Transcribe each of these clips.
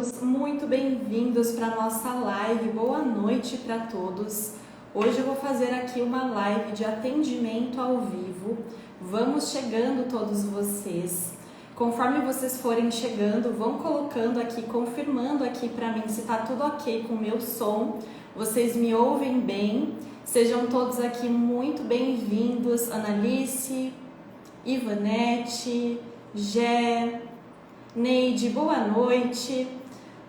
todos, muito bem-vindos para a nossa live. Boa noite para todos. Hoje eu vou fazer aqui uma live de atendimento ao vivo. Vamos chegando todos vocês. Conforme vocês forem chegando, vão colocando aqui, confirmando aqui para mim se tá tudo ok com o meu som. Vocês me ouvem bem? Sejam todos aqui muito bem-vindos. Analice, Ivanete, Gé, Neide, boa noite.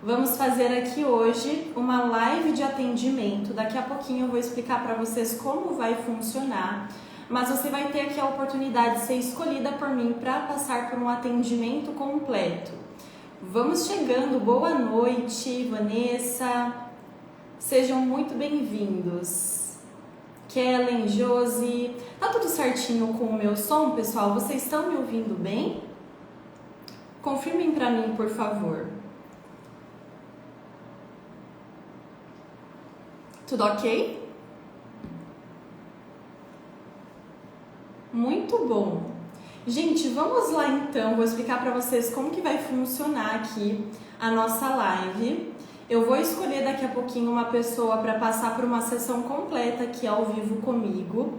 Vamos fazer aqui hoje uma live de atendimento. Daqui a pouquinho eu vou explicar para vocês como vai funcionar, mas você vai ter aqui a oportunidade de ser escolhida por mim para passar por um atendimento completo. Vamos chegando, boa noite, Vanessa. Sejam muito bem-vindos. Kellen, Josi, tá tudo certinho com o meu som, pessoal? Vocês estão me ouvindo bem? Confirmem para mim, por favor. Tudo ok? Muito bom. Gente, vamos lá então. Vou explicar para vocês como que vai funcionar aqui a nossa live. Eu vou escolher daqui a pouquinho uma pessoa para passar por uma sessão completa aqui ao vivo comigo.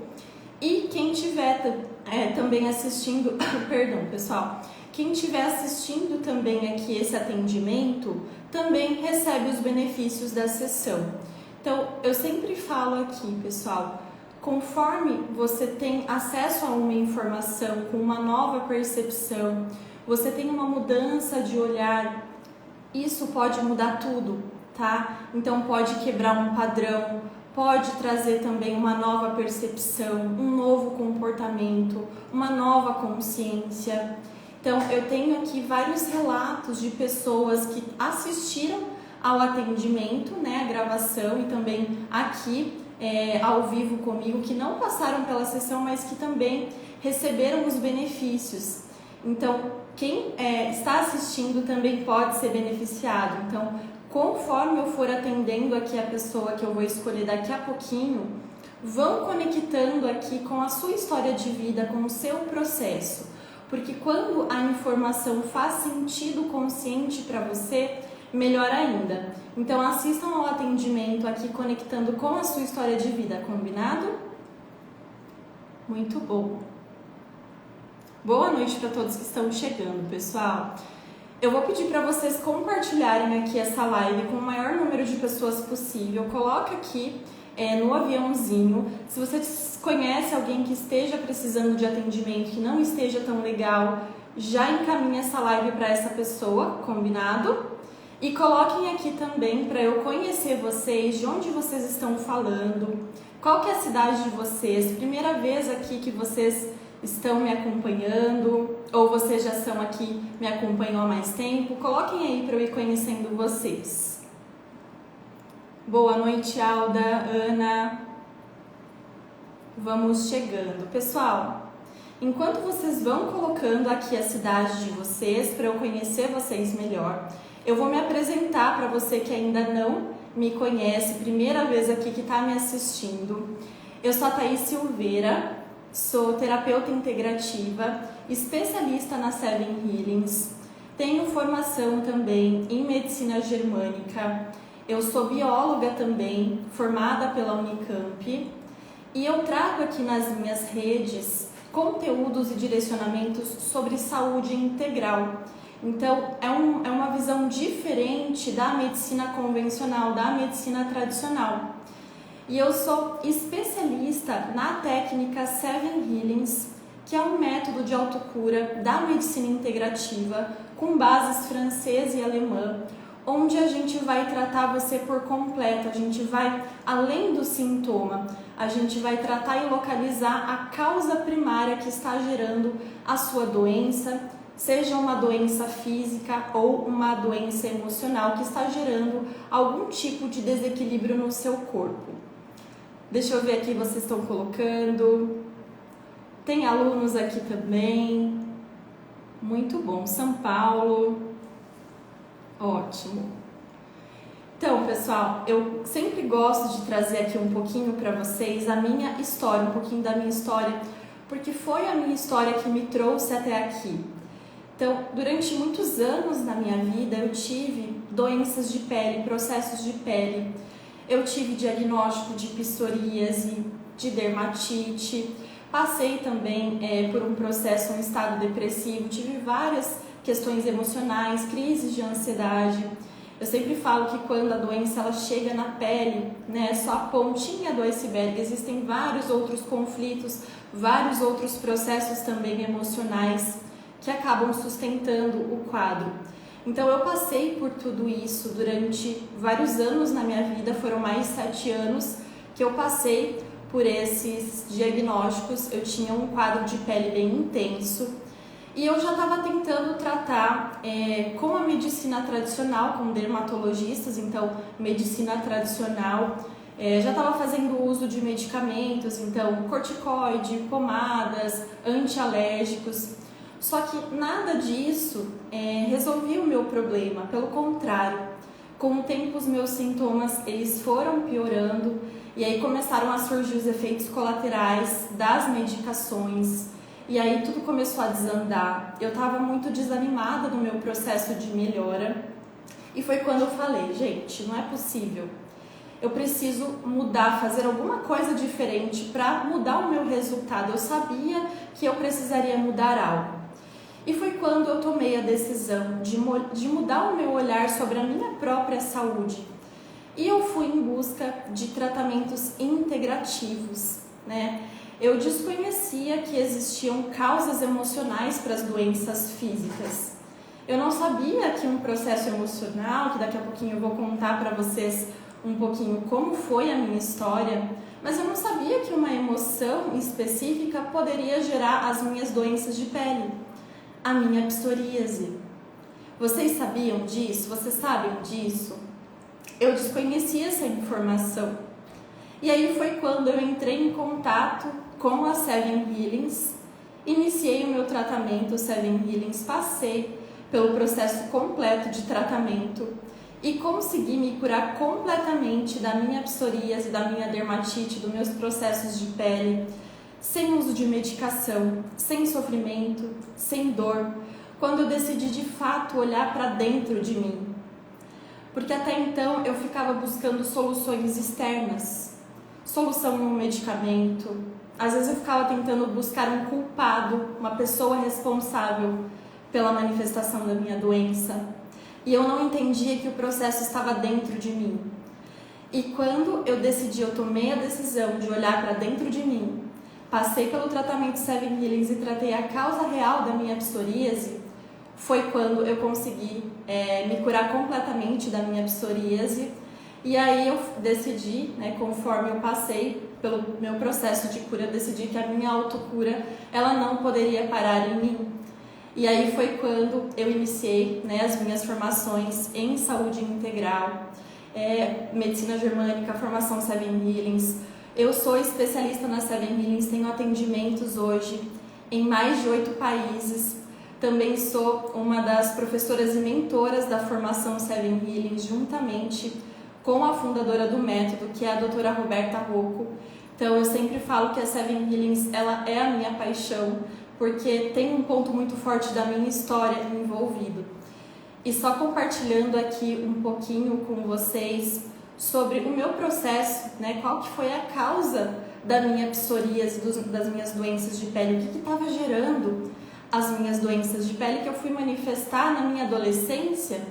E quem estiver também assistindo, perdão, pessoal. Quem estiver assistindo também aqui esse atendimento, também recebe os benefícios da sessão. Então, eu sempre falo aqui, pessoal, conforme você tem acesso a uma informação com uma nova percepção, você tem uma mudança de olhar, isso pode mudar tudo, tá? Então, pode quebrar um padrão, pode trazer também uma nova percepção, um novo comportamento, uma nova consciência. Então, eu tenho aqui vários relatos de pessoas que assistiram ao atendimento, né, a gravação e também aqui ao vivo comigo, que não passaram pela sessão, mas que também receberam os benefícios. Então, quem está assistindo também pode ser beneficiado. Então, conforme eu for atendendo aqui a pessoa que eu vou escolher daqui a pouquinho, vão conectando aqui com a sua história de vida, com o seu processo. Porque quando a informação faz sentido consciente para você, melhor ainda. Então assistam ao atendimento aqui conectando com a sua história de vida, combinado? Muito bom. Boa noite para todos que estão chegando, pessoal. Eu vou pedir para vocês compartilharem aqui essa live com o maior número de pessoas possível. Coloca aqui no aviãozinho. Se você conhece alguém que esteja precisando de atendimento, que não esteja tão legal, já encaminha essa live para essa pessoa, combinado? E coloquem aqui também para eu conhecer vocês, de onde vocês estão falando, qual que é a cidade de vocês, primeira vez aqui que vocês estão me acompanhando, ou vocês já são aqui, me acompanham há mais tempo. Coloquem aí para eu ir conhecendo vocês. Boa noite, Alda, Ana. Vamos chegando. Pessoal, enquanto vocês vão colocando aqui a cidade de vocês, para eu conhecer vocês melhor, eu vou me apresentar para você que ainda não me conhece, primeira vez aqui que está me assistindo. Eu sou a Thaís Silveira, sou terapeuta integrativa, especialista na Seven Healings, tenho formação também em medicina germânica. Eu sou bióloga também, formada pela Unicamp, e eu trago aqui nas minhas redes conteúdos e direcionamentos sobre saúde integral. Então, é uma visão diferente da medicina convencional, da medicina tradicional. E eu sou especialista na técnica Seven Healings, que é um método de autocura da medicina integrativa com bases francesa e alemã, onde a gente vai tratar você por completo, a gente vai além do sintoma, a gente vai tratar e localizar a causa primária que está gerando a sua doença, seja uma doença física ou uma doença emocional que está gerando algum tipo de desequilíbrio no seu corpo. Deixa eu ver aqui, vocês estão colocando. Tem alunos aqui também. Muito bom. São Paulo. Ótimo. Então, pessoal, eu sempre gosto de trazer aqui um pouquinho para vocês a minha história, um pouquinho da minha história, porque foi a minha história que me trouxe até aqui. Então, durante muitos anos na minha vida, eu tive doenças de pele, processos de pele. Eu tive diagnóstico de psoríase, de dermatite, passei também por um processo, um estado depressivo, tive várias questões emocionais, crises de ansiedade. Eu sempre falo que quando a doença ela chega na pele, né, só a pontinha do iceberg, existem vários outros conflitos, vários outros processos também emocionais que acabam sustentando o quadro. Então eu passei por tudo isso durante vários anos na minha vida, foram mais de 7 anos que eu passei por esses diagnósticos. Eu tinha um quadro de pele bem intenso e eu já estava tentando tratar com a medicina tradicional, com dermatologistas, então medicina tradicional, já estava fazendo uso de medicamentos, então corticoide, pomadas, antialérgicos. Só que nada disso resolvia o meu problema, pelo contrário, com o tempo os meus sintomas eles foram piorando e aí começaram a surgir os efeitos colaterais das medicações e aí tudo começou a desandar. Eu estava muito desanimada no meu processo de melhora e foi quando eu falei, gente, não é possível, eu preciso mudar, fazer alguma coisa diferente para mudar o meu resultado. Eu sabia que eu precisaria mudar algo. E foi quando eu tomei a decisão de mudar o meu olhar sobre a minha própria saúde. E eu fui em busca de tratamentos integrativos, né? Eu desconhecia que existiam causas emocionais para as doenças físicas. Eu não sabia que um processo emocional, que daqui a pouquinho eu vou contar para vocês um pouquinho como foi a minha história, mas eu não sabia que uma emoção específica poderia gerar as minhas doenças de pele. A minha psoríase. Vocês sabiam disso? Vocês sabem disso? Eu desconhecia essa informação. E aí foi quando eu entrei em contato com a Seven Healings, iniciei o meu tratamento Seven Healings, passei pelo processo completo de tratamento e consegui me curar completamente da minha psoríase, da minha dermatite, dos meus processos de pele, sem uso de medicação, sem sofrimento, sem dor, quando eu decidi de fato olhar para dentro de mim. Porque até então eu ficava buscando soluções externas, solução no medicamento, às vezes eu ficava tentando buscar um culpado, uma pessoa responsável pela manifestação da minha doença, e eu não entendia que o processo estava dentro de mim. E quando eu tomei a decisão de olhar para dentro de mim, passei pelo tratamento Seven Healings e tratei a causa real da minha psoríase, foi quando eu consegui me curar completamente da minha psoríase. E aí eu decidi, né, conforme eu passei pelo meu processo de cura, eu decidi que a minha autocura ela não poderia parar em mim. E aí foi quando eu iniciei, né, as minhas formações em saúde integral, medicina germânica, formação Seven Healings. Eu sou especialista na Seven Healings, tenho atendimentos hoje em mais de 8 países. Também sou uma das professoras e mentoras da formação Seven Healings, juntamente com a fundadora do método, que é a doutora Roberta Rocco. Então eu sempre falo que a Seven Healings ela é a minha paixão, porque tem um ponto muito forte da minha história envolvido. E só compartilhando aqui um pouquinho com vocês sobre o meu processo, né? Qual que foi a causa da minha psoríase, das minhas doenças de pele, o que estava gerando as minhas doenças de pele que eu fui manifestar na minha adolescência.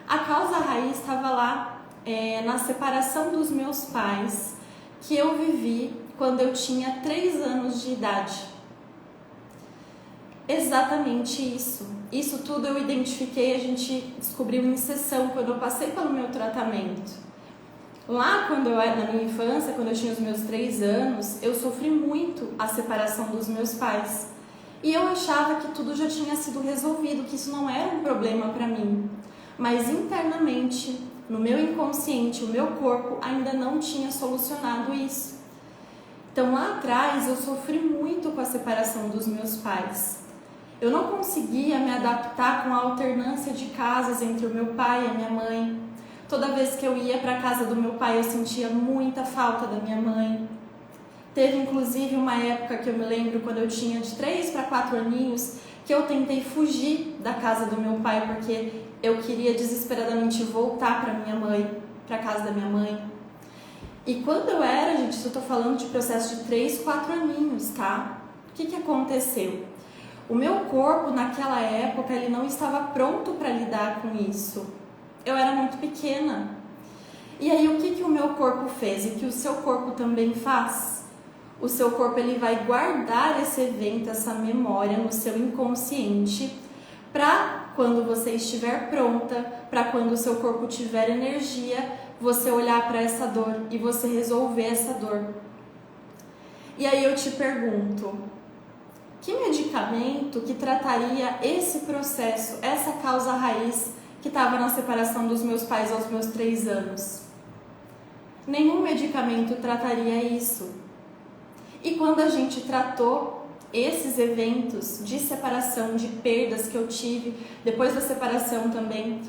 A causa raiz estava lá na separação dos meus pais, que eu vivi quando eu tinha 3 anos de idade. Exatamente isso. Isso tudo eu identifiquei, a gente descobriu em sessão, quando eu passei pelo meu tratamento. Lá, quando eu era na minha infância, quando eu tinha os meus 3 anos, eu sofri muito a separação dos meus pais. E eu achava que tudo já tinha sido resolvido, que isso não era um problema para mim. Mas internamente, no meu inconsciente, o meu corpo ainda não tinha solucionado isso. Então lá atrás eu sofri muito com a separação dos meus pais. Eu não conseguia me adaptar com a alternância de casas entre o meu pai e a minha mãe. Toda vez que eu ia para a casa do meu pai eu sentia muita falta da minha mãe. Teve inclusive uma época que eu me lembro, quando eu tinha de 3 para 4 aninhos, que eu tentei fugir da casa do meu pai, porque eu queria desesperadamente voltar para minha mãe, para casa da minha mãe. E quando eu era, gente, isso eu tô falando de processo de 3, 4 aninhos, tá? O que aconteceu? O meu corpo, naquela época, ele não estava pronto para lidar com isso. Eu era muito pequena. E aí, o que o meu corpo fez? E que o seu corpo também faz? O seu corpo, ele vai guardar esse evento, essa memória no seu inconsciente, para quando você estiver pronta, para quando o seu corpo tiver energia, você olhar para essa dor e você resolver essa dor. E aí eu te pergunto, que medicamento que trataria esse processo, essa causa raiz que estava na separação dos meus pais aos meus 3 anos? Nenhum medicamento trataria isso. E quando a gente tratou esses eventos de separação, de perdas que eu tive, depois da separação também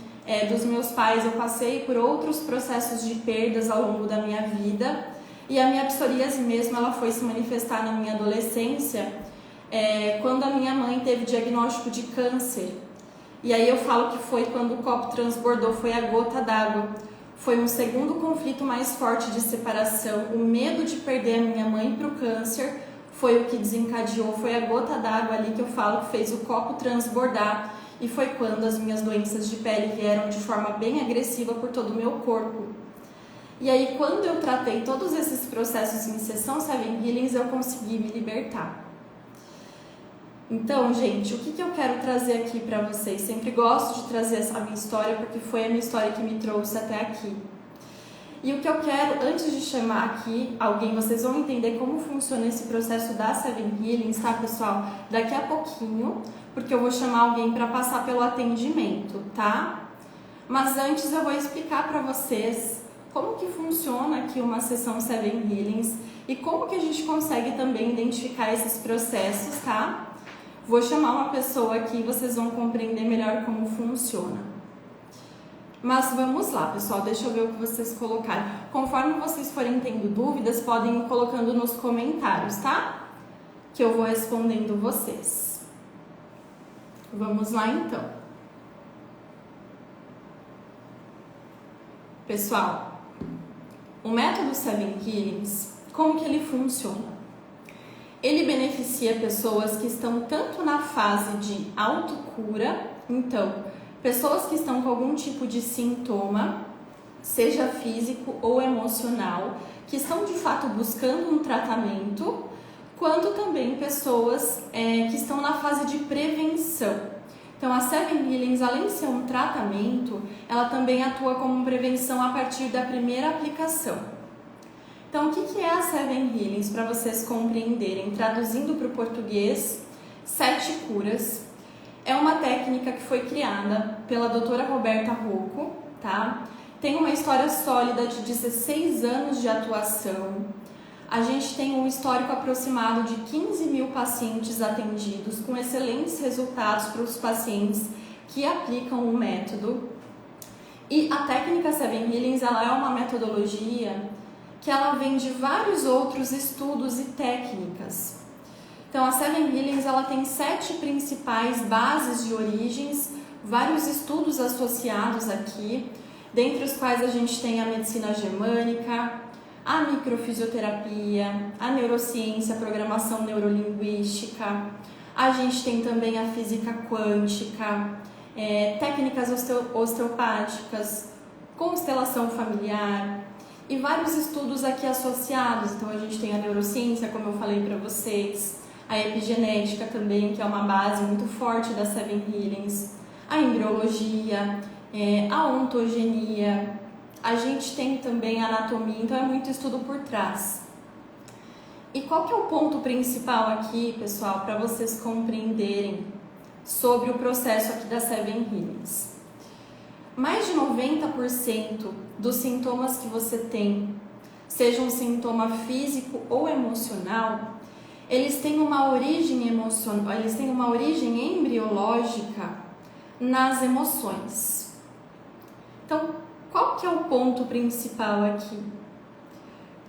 dos meus pais, eu passei por outros processos de perdas ao longo da minha vida, e a minha psoríase mesmo, ela foi se manifestar na minha adolescência, quando a minha mãe teve diagnóstico de câncer. E aí eu falo que foi quando o copo transbordou, foi a gota d'água. Foi um segundo conflito mais forte de separação. O medo de perder a minha mãe para o câncer foi o que desencadeou, foi a gota d'água ali que eu falo que fez o copo transbordar. E foi quando as minhas doenças de pele vieram de forma bem agressiva por todo o meu corpo. E aí, quando eu tratei todos esses processos em sessão Seven Healings, eu consegui me libertar. Então, gente, o que eu quero trazer aqui para vocês? Sempre gosto de trazer a minha história, porque foi a minha história que me trouxe até aqui. E o que eu quero, antes de chamar aqui alguém, vocês vão entender como funciona esse processo da Seven Healings, tá, pessoal? Daqui a pouquinho, porque eu vou chamar alguém para passar pelo atendimento, tá? Mas antes eu vou explicar para vocês como que funciona aqui uma sessão Seven Healings e como que a gente consegue também identificar esses processos, tá? Vou chamar uma pessoa aqui e vocês vão compreender melhor como funciona. Mas vamos lá, pessoal, deixa eu ver o que vocês colocaram. Conforme vocês forem tendo dúvidas, podem ir colocando nos comentários, tá? Que eu vou respondendo vocês. Vamos lá, então. Pessoal, o método Seven Healings, como que ele funciona? Ele beneficia pessoas que estão tanto na fase de autocura, então, pessoas que estão com algum tipo de sintoma, seja físico ou emocional, que estão de fato buscando um tratamento, quanto também pessoas que estão na fase de prevenção. Então, a Seven Healings, além de ser um tratamento, ela também atua como prevenção a partir da primeira aplicação. Então, o que é a Seven Healings, para vocês compreenderem? Traduzindo para o português, 7 curas. É uma técnica que foi criada pela doutora Roberta Rocco, tá? Tem uma história sólida de 16 anos de atuação. A gente tem um histórico aproximado de 15 mil pacientes atendidos, com excelentes resultados para os pacientes que aplicam o método. E a técnica Seven Healings, ela é uma metodologia que ela vem de vários outros estudos e técnicas. Então, a Seven Healings, ela tem 7 principais bases de origens, vários estudos associados aqui, dentre os quais a gente tem a medicina germânica, a microfisioterapia, a neurociência, a programação neurolinguística, a gente tem também a física quântica, técnicas osteopáticas, constelação familiar, e vários estudos aqui associados. Então a gente tem a neurociência, como eu falei para vocês, a epigenética também, que é uma base muito forte da Seven Healings, a embriologia, a ontogenia, a gente tem também a anatomia, então é muito estudo por trás. E qual que é o ponto principal aqui, pessoal, para vocês compreenderem sobre o processo aqui da Seven Healings? Mais de 90% dos sintomas que você tem, seja um sintoma físico ou emocional, eles têm uma origem emocional, eles têm uma origem embriológica nas emoções. Então, qual que é o ponto principal aqui?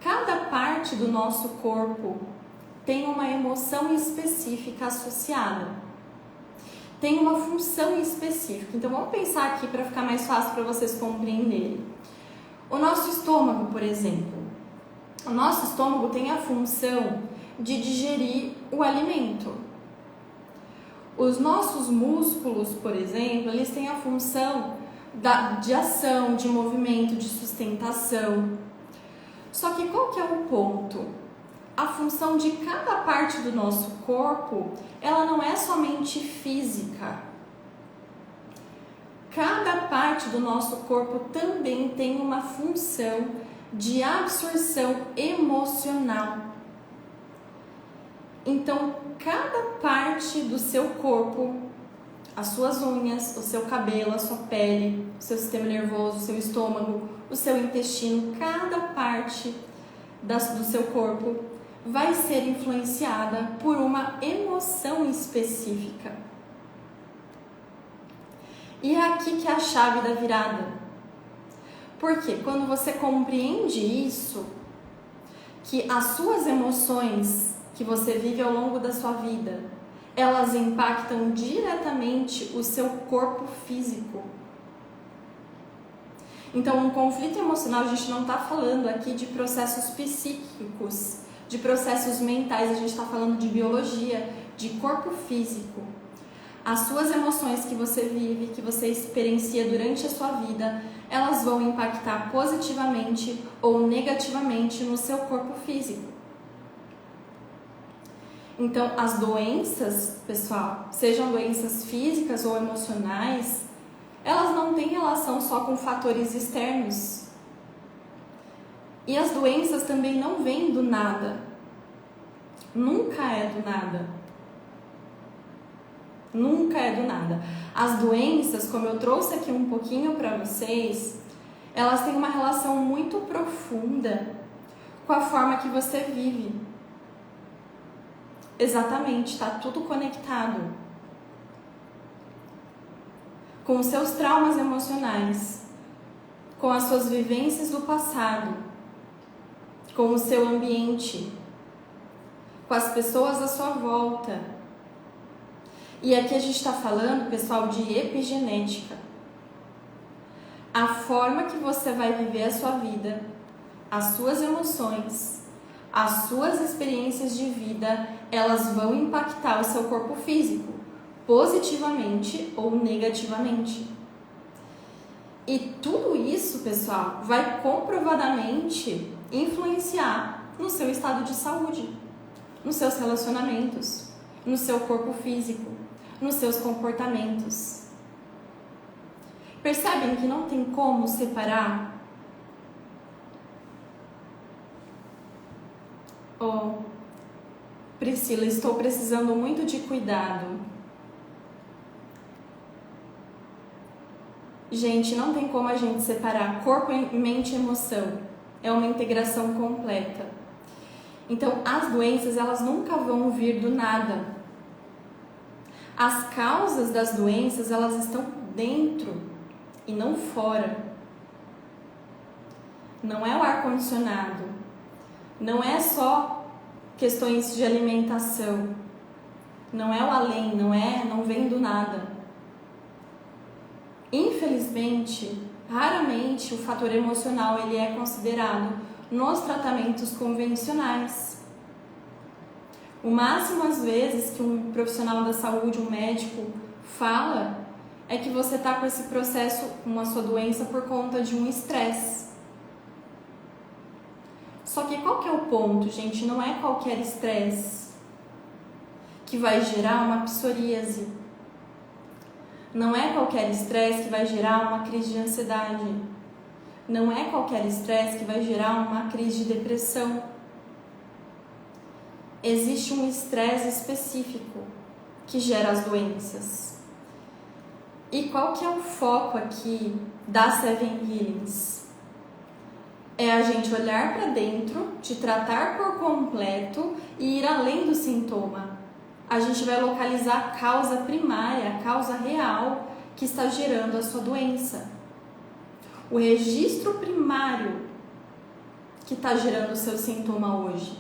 Cada parte do nosso corpo tem uma emoção específica associada. tem uma função específica. Então vamos pensar aqui para ficar mais fácil para vocês compreenderem. O nosso estômago, por exemplo. O nosso estômago tem a função de digerir o alimento. Os nossos músculos, por exemplo, eles têm a função de ação, de movimento, de sustentação. Só que qual que é o ponto? A função de cada parte do nosso corpo, ela não é somente física. Cada parte do nosso corpo também tem uma função de absorção emocional. Então, cada parte do seu corpo, as suas unhas, o seu cabelo, a sua pele, o seu sistema nervoso, o seu estômago, o seu intestino, cada parte do seu corpo vai ser influenciada por uma emoção específica. E é aqui que é a chave da virada. Porque quando você compreende isso, que as suas emoções que você vive ao longo da sua vida, elas impactam diretamente o seu corpo físico. Então, um conflito emocional, a gente não está falando aqui de processos psíquicos, de processos mentais, a gente está falando de biologia, de corpo físico. As suas emoções que você vive, que você experiencia durante a sua vida, elas vão impactar positivamente ou negativamente no seu corpo físico. Então, as doenças, pessoal, sejam doenças físicas ou emocionais, elas não têm relação só com fatores externos. E as doenças também não vêm do nada. Nunca é do nada. Nunca é do nada. As doenças, como eu trouxe aqui um pouquinho para vocês, elas têm uma relação muito profunda com a forma que você vive. Exatamente, está tudo conectado. Com os seus traumas emocionais, com as suas vivências do passado, com o seu ambiente, com as pessoas à sua volta. E aqui a gente está falando, pessoal, de epigenética. A forma que você vai viver a sua vida, as suas emoções, as suas experiências de vida, elas vão impactar o seu corpo físico, positivamente ou negativamente. E tudo isso, pessoal, vai comprovadamente influenciar no seu estado de saúde, nos seus relacionamentos, no seu corpo físico, nos seus comportamentos. Percebem que não tem como separar? Oh, Priscila, estou precisando muito de cuidado. Gente, não tem como a gente separar corpo, mente e emoção. É uma integração completa. Então, as doenças, elas nunca vão vir do nada. As causas das doenças, elas estão dentro e não fora. Não é o ar-condicionado. Não é só questões de alimentação. Não é o além, não vem do nada. Infelizmente, raramente o fator emocional ele é considerado nos tratamentos convencionais. O máximo, às vezes, que um profissional da saúde, um médico, fala é que você está com esse processo, com a sua doença, por conta de um estresse. Só que qual que é o ponto, gente? Não é qualquer estresse que vai gerar uma psoríase. Não é qualquer estresse que vai gerar uma crise de ansiedade. Não é qualquer estresse que vai gerar uma crise de depressão. Existe um estresse específico que gera as doenças. E qual que é o foco aqui da Seven Healings? É a gente olhar para dentro, te tratar por completo e ir além do sintoma. A gente vai localizar a causa primária, a causa real que está gerando a sua doença. O registro primário que está gerando o seu sintoma hoje.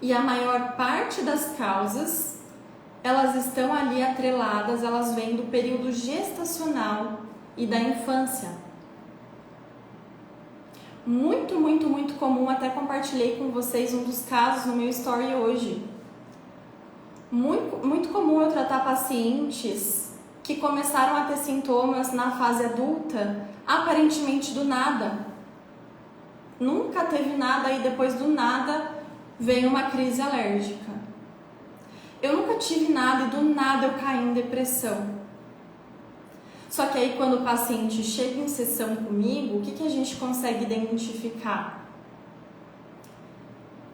E a maior parte das causas, elas estão ali atreladas, elas vêm do período gestacional e da infância. Muito, muito, muito comum, até compartilhei com vocês um dos casos no meu story hoje. Muito comum eu tratar pacientes que começaram a ter sintomas na fase adulta, aparentemente do nada. Nunca teve nada e depois do nada veio uma crise alérgica. Eu nunca tive nada e do nada eu caí em depressão. Só que aí quando o paciente chega em sessão comigo, o que a gente consegue identificar?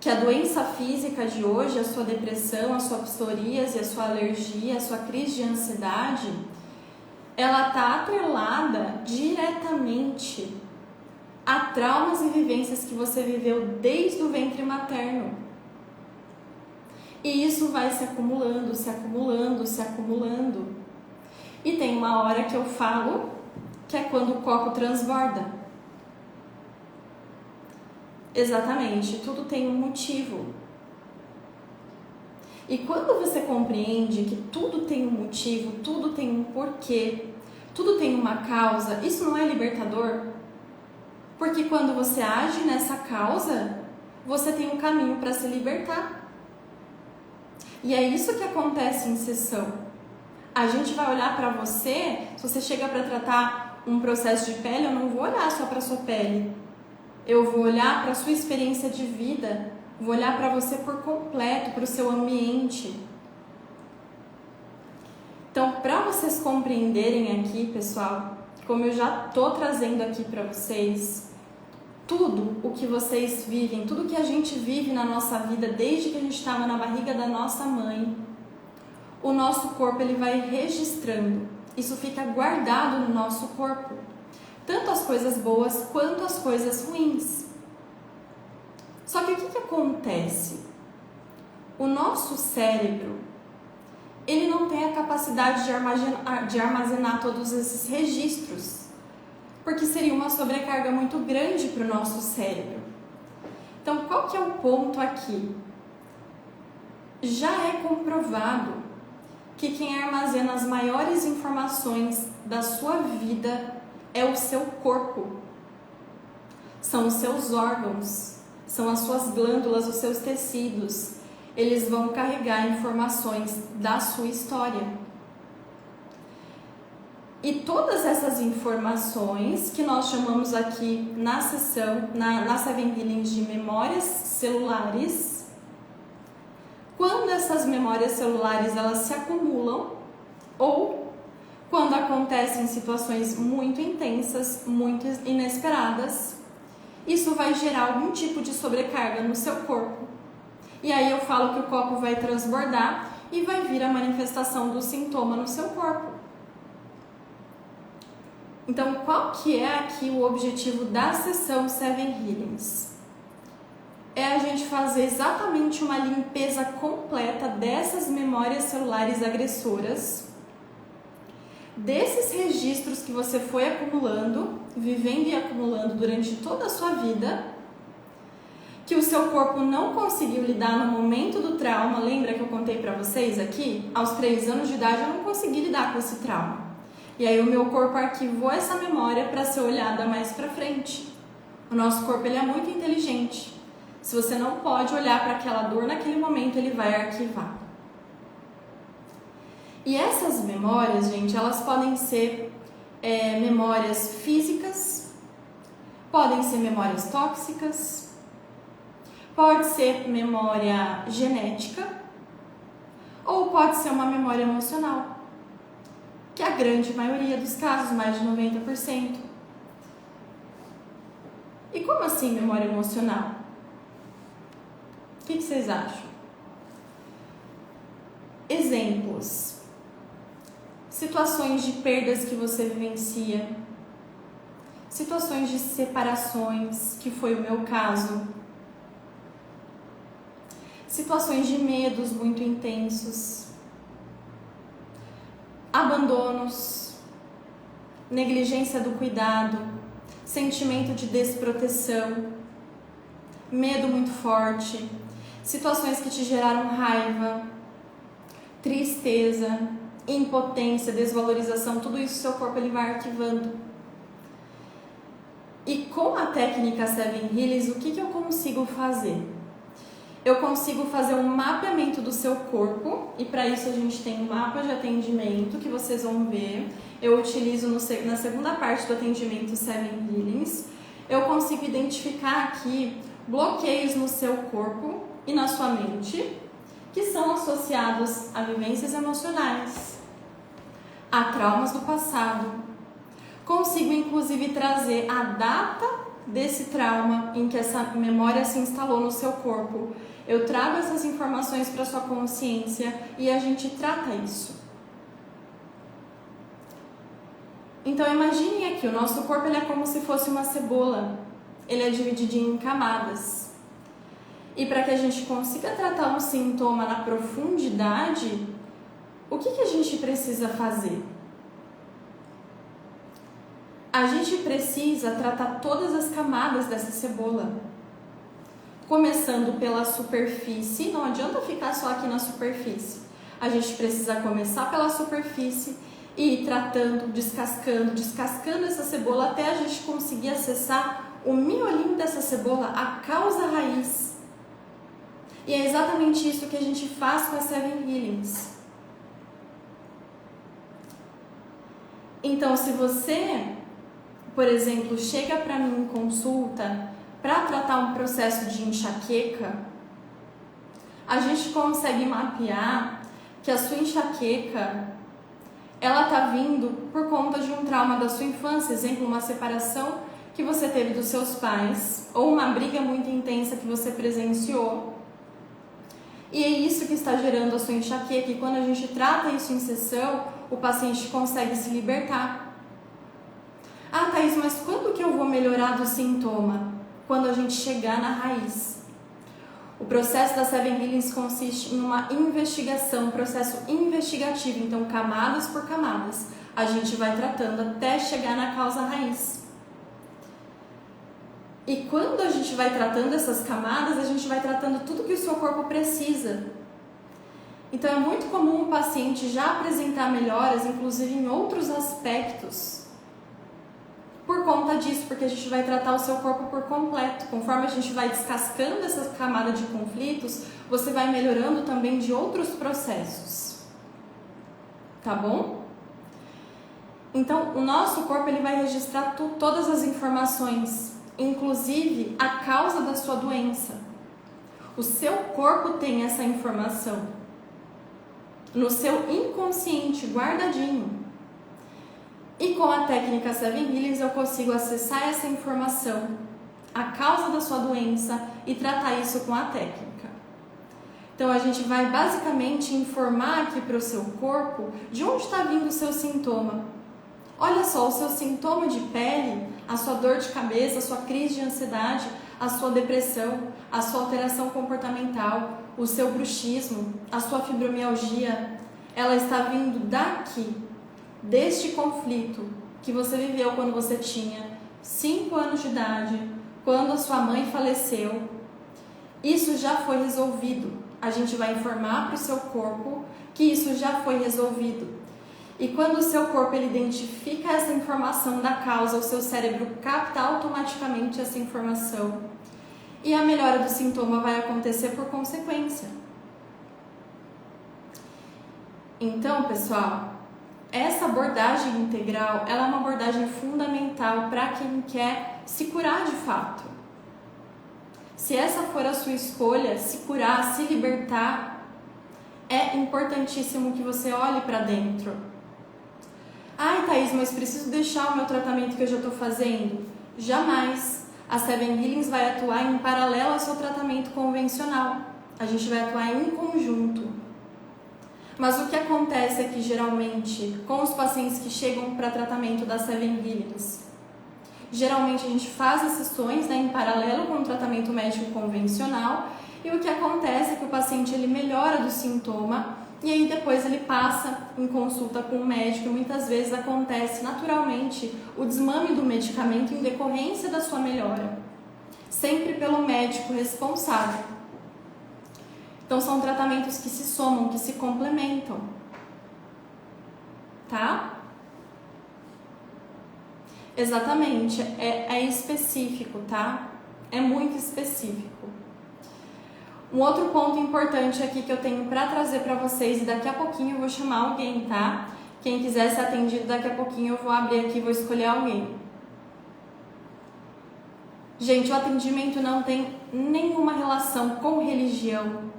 Que a doença física de hoje, a sua depressão, a sua psoríase, a sua alergia, a sua crise de ansiedade, ela está atrelada diretamente a traumas e vivências que você viveu desde o ventre materno. E isso vai se acumulando, se acumulando, se acumulando. E tem uma hora que eu falo que é quando o copo transborda. Exatamente, tudo tem um motivo. E quando você compreende que tudo tem um motivo, tudo tem um porquê, tudo tem uma causa, isso não é libertador? Porque quando você age nessa causa, você tem um caminho para se libertar. E é isso que acontece em sessão. A gente vai olhar para você, se você chega para tratar um processo de pele, eu não vou olhar só para sua pele. Eu vou olhar para a sua experiência de vida, vou olhar para você por completo, para o seu ambiente. Então, para vocês compreenderem aqui, pessoal, como eu já estou trazendo aqui para vocês, tudo o que vocês vivem, tudo que a gente vive na nossa vida desde que a gente estava na barriga da nossa mãe, o nosso corpo ele vai registrando. Isso fica guardado no nosso corpo. Tanto as coisas boas quanto as coisas ruins. Só que o que acontece? O nosso cérebro, ele não tem a capacidade de armazenar todos esses registros, porque seria uma sobrecarga muito grande para o nosso cérebro. Então, qual que é o ponto aqui? Já é comprovado que quem armazena as maiores informações da sua vida é o seu corpo. São os seus órgãos, são as suas glândulas, os seus tecidos. Eles vão carregar informações da sua história. E todas essas informações que nós chamamos aqui na sessão, na Seven Healings, de memórias celulares, quando essas memórias celulares elas se acumulam ou quando acontecem situações muito intensas, muito inesperadas, isso vai gerar algum tipo de sobrecarga no seu corpo. E aí eu falo que o copo vai transbordar e vai vir a manifestação do sintoma no seu corpo. Então, qual que é aqui o objetivo da sessão Seven Healings? É a gente fazer exatamente uma limpeza completa dessas memórias celulares agressoras, desses registros que você foi acumulando, vivendo e acumulando durante toda a sua vida, que o seu corpo não conseguiu lidar no momento do trauma. Lembra que eu contei para vocês aqui? Aos 3 anos de idade eu não consegui lidar com esse trauma. E aí o meu corpo arquivou essa memória para ser olhada mais para frente. O nosso corpo ele é muito inteligente. Se você não pode olhar para aquela dor naquele momento, ele vai arquivar. E essas memórias, gente, elas podem ser memórias físicas, podem ser memórias tóxicas, pode ser memória genética ou pode ser uma memória emocional, que é a grande maioria dos casos, mais de 90%. E como assim memória emocional? O que vocês acham? Exemplos. Situações de perdas que você vivencia. Situações de separações, que foi o meu caso. Situações de medos muito intensos. Abandonos. Negligência do cuidado. Sentimento de desproteção. Medo muito forte. Situações que te geraram raiva, tristeza, impotência, desvalorização, tudo isso seu corpo ele vai arquivando. E com a técnica Seven Healings, o que eu consigo fazer? Eu consigo fazer um mapeamento do seu corpo, e para isso a gente tem um mapa de atendimento que vocês vão ver. Eu utilizo na segunda parte do atendimento Seven Healings. Eu consigo identificar aqui bloqueios no seu corpo e na sua mente que são associados a vivências emocionais, a traumas do passado. Consigo inclusive trazer a data desse trauma em que essa memória se instalou no seu corpo. Eu trago essas informações para sua consciência e a gente trata isso. Então imagine aqui, o nosso corpo ele é como se fosse uma cebola. Ele é dividido em camadas. E para que a gente consiga tratar um sintoma na profundidade, o que a gente precisa fazer? A gente precisa tratar todas as camadas dessa cebola. Começando pela superfície, não adianta ficar só aqui na superfície. A gente precisa começar pela superfície e ir tratando, descascando essa cebola até a gente conseguir acessar o miolinho dessa cebola, a causa raiz. E é exatamente isso que a gente faz com a Seven Healings. Então, se você, por exemplo, chega para mim em consulta para tratar um processo de enxaqueca, a gente consegue mapear que a sua enxaqueca ela está vindo por conta de um trauma da sua infância, exemplo, uma separação que você teve dos seus pais ou uma briga muito intensa que você presenciou. E é isso que está gerando a sua enxaqueca, e quando a gente trata isso em sessão, o paciente consegue se libertar. Ah, Thaís, mas quando que eu vou melhorar do sintoma? Quando a gente chegar na raiz. O processo da Seven Healings consiste em uma investigação, um processo investigativo, então camadas por camadas. A gente vai tratando até chegar na causa raiz. E quando a gente vai tratando essas camadas, a gente vai tratando tudo que o seu corpo precisa. Então é muito comum o paciente já apresentar melhoras, inclusive em outros aspectos, por conta disso, porque a gente vai tratar o seu corpo por completo. Conforme a gente vai descascando essa camada de conflitos, você vai melhorando também de outros processos. Tá bom? Então, o nosso corpo ele vai registrar todas as informações, inclusive a causa da sua doença. O seu corpo tem essa informação no seu inconsciente, guardadinho. E com a técnica Seven Healings eu consigo acessar essa informação, a causa da sua doença e tratar isso com a técnica. Então a gente vai basicamente informar aqui para o seu corpo de onde está vindo o seu sintoma. Olha só, o seu sintoma de pele, a sua dor de cabeça, a sua crise de ansiedade, a sua depressão, a sua alteração comportamental, o seu bruxismo, a sua fibromialgia, ela está vindo daqui, deste conflito que você viveu quando você tinha 5 anos de idade, quando a sua mãe faleceu. Isso já foi resolvido. A gente vai informar para o seu corpo que isso já foi resolvido. E quando o seu corpo ele identifica essa informação da causa, o seu cérebro capta automaticamente essa informação. E a melhora do sintoma vai acontecer por consequência. Então, pessoal, essa abordagem integral, ela é uma abordagem fundamental para quem quer se curar de fato. Se essa for a sua escolha, se curar, se libertar, é importantíssimo que você olhe para dentro. Ai, Thaís, mas preciso deixar o meu tratamento que eu já estou fazendo? Jamais. A Seven Healings vai atuar em paralelo ao seu tratamento convencional. A gente vai atuar em conjunto. Mas o que acontece é que, geralmente, com os pacientes que chegam para tratamento da Seven Healings, geralmente a gente faz as sessões em paralelo com o tratamento médico convencional, e o que acontece é que o paciente ele melhora do sintoma, e aí depois ele passa em consulta com o médico, e muitas vezes acontece naturalmente o desmame do medicamento em decorrência da sua melhora, sempre pelo médico responsável. Então são tratamentos que se somam, que se complementam, tá? Exatamente, é específico, tá? É muito específico. Um outro ponto importante aqui que eu tenho para trazer para vocês, e daqui a pouquinho eu vou chamar alguém, tá? Quem quiser ser atendido, daqui a pouquinho eu vou abrir aqui e vou escolher alguém. Gente, o atendimento não tem nenhuma relação com religião,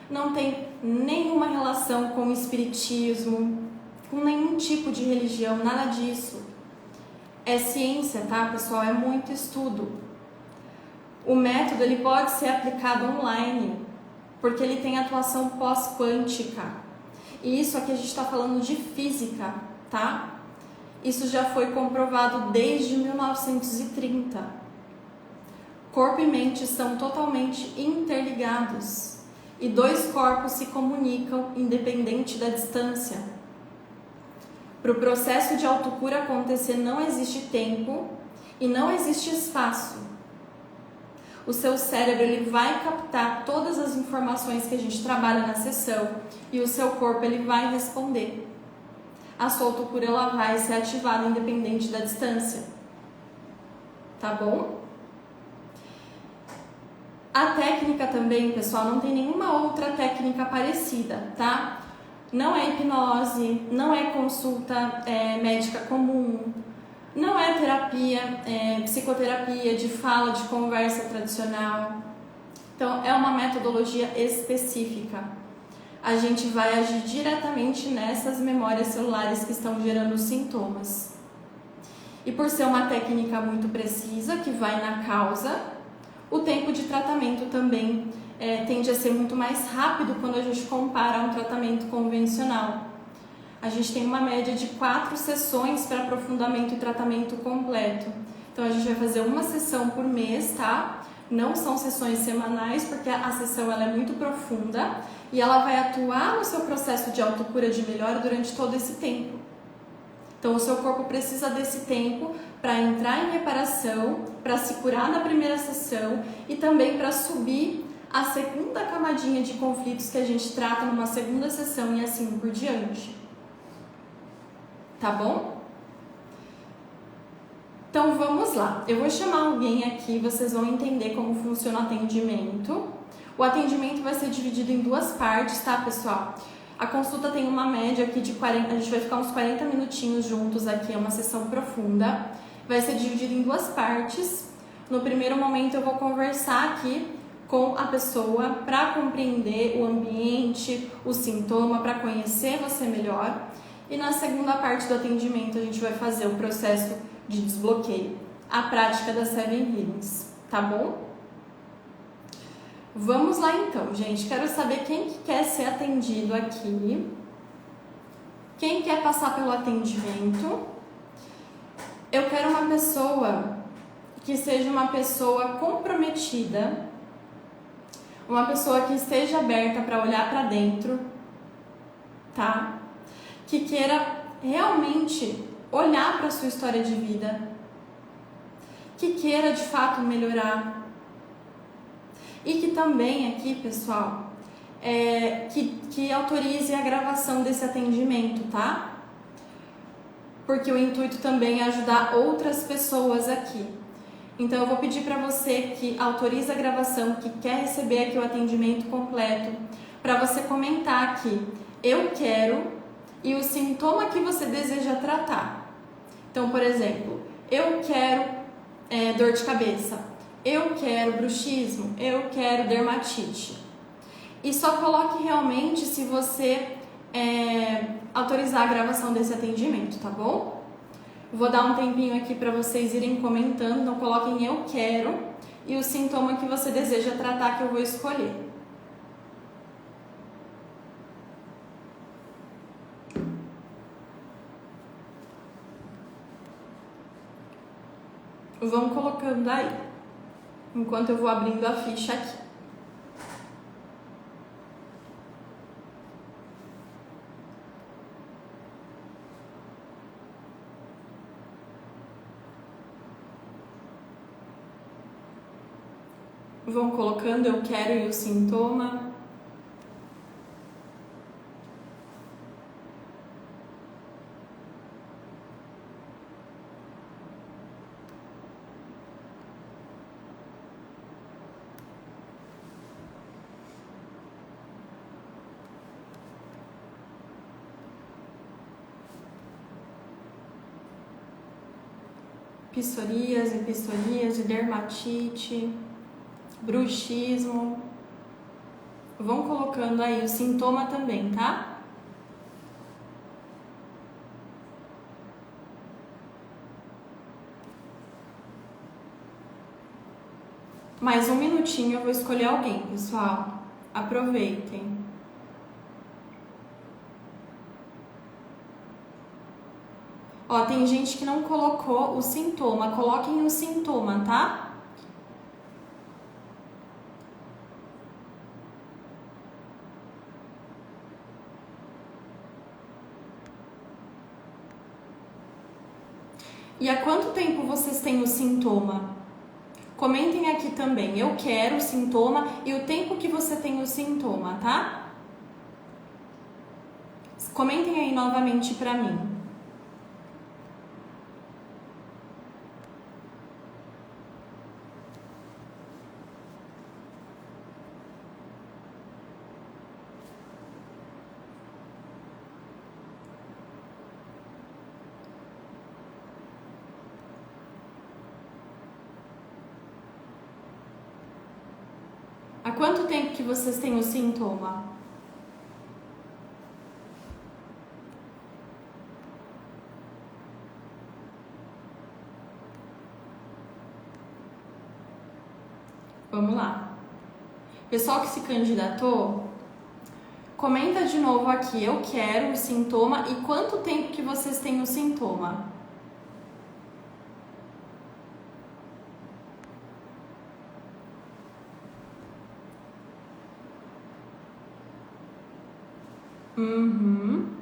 não tem nenhuma relação com espiritismo, com nenhum tipo de religião, nada disso. É ciência, tá, pessoal? É muito estudo. O método ele pode ser aplicado online, porque ele tem atuação pós-quântica. E isso aqui a gente está falando de física, tá? Isso já foi comprovado desde 1930. Corpo e mente são totalmente interligados e dois corpos se comunicam independente da distância. Para o processo de autocura acontecer não existe tempo e não existe espaço. O seu cérebro ele vai captar todas as informações que a gente trabalha na sessão e o seu corpo ele vai responder. A sua autocura ela vai ser ativada independente da distância. Tá bom? A técnica também, pessoal, não tem nenhuma outra técnica parecida, tá? Não é hipnose, não é consulta médica comum, não é terapia, psicoterapia de fala, de conversa tradicional. Então, é uma metodologia específica. A gente vai agir diretamente nessas memórias celulares que estão gerando sintomas. E por ser uma técnica muito precisa, que vai na causa, o tempo de tratamento também tende a ser muito mais rápido quando a gente compara a um tratamento convencional. A gente tem uma média de 4 sessões para aprofundamento e tratamento completo. Então a gente vai fazer uma sessão por mês, tá? Não são sessões semanais, porque a sessão ela é muito profunda e ela vai atuar no seu processo de autocura de melhora durante todo esse tempo. Então o seu corpo precisa desse tempo para entrar em reparação, para se curar na primeira sessão e também para subir a segunda camadinha de conflitos que a gente trata numa segunda sessão e assim por diante. Tá bom? Então vamos lá. Eu vou chamar alguém aqui, vocês vão entender como funciona o atendimento. O atendimento vai ser dividido em 2 partes, tá, pessoal? A consulta tem uma média aqui de 40, a gente vai ficar uns 40 minutinhos juntos aqui, é uma sessão profunda. Vai ser dividido em 2 partes. No primeiro momento eu vou conversar aqui com a pessoa para compreender o ambiente, o sintoma, para conhecer você melhor. E na segunda parte do atendimento a gente vai fazer o processo de desbloqueio, a prática das 7 Healings, tá bom? Vamos lá então, gente. Quero saber quem que quer ser atendido aqui. Quem quer passar pelo atendimento? Eu quero uma pessoa que seja uma pessoa comprometida, uma pessoa que esteja aberta para olhar para dentro, tá? Que queira realmente olhar para a sua história de vida, que queira de fato melhorar. E que também aqui, pessoal, que autorize a gravação desse atendimento, tá? Porque o intuito também é ajudar outras pessoas aqui. Então eu vou pedir para você que autorize a gravação, que quer receber aqui o atendimento completo, para você comentar aqui, eu quero, e o sintoma que você deseja tratar. Então, por exemplo, eu quero dor de cabeça. Eu quero bruxismo, eu quero dermatite. E só coloque realmente se você autorizar a gravação desse atendimento, tá bom? Vou dar um tempinho aqui para vocês irem comentando, então coloquem eu quero e o sintoma que você deseja tratar que eu vou escolher. Vão colocando aí, enquanto eu vou abrindo a ficha aqui. Vão colocando eu quero e o sintoma. psoríase, dermatite, bruxismo. Vão colocando aí o sintoma também, tá? Mais um minutinho, eu vou escolher alguém, pessoal. Aproveitem. Ó, tem gente que não colocou o sintoma. Coloquem o sintoma, tá? E há quanto tempo vocês têm o sintoma? Comentem aqui também. Eu quero o sintoma e o tempo que você tem o sintoma, tá? Comentem aí novamente pra mim. Há quanto tempo que vocês têm o sintoma? Vamos lá. Pessoal que se candidatou, comenta de novo aqui. Eu quero o sintoma e quanto tempo que vocês têm o sintoma? Uhum.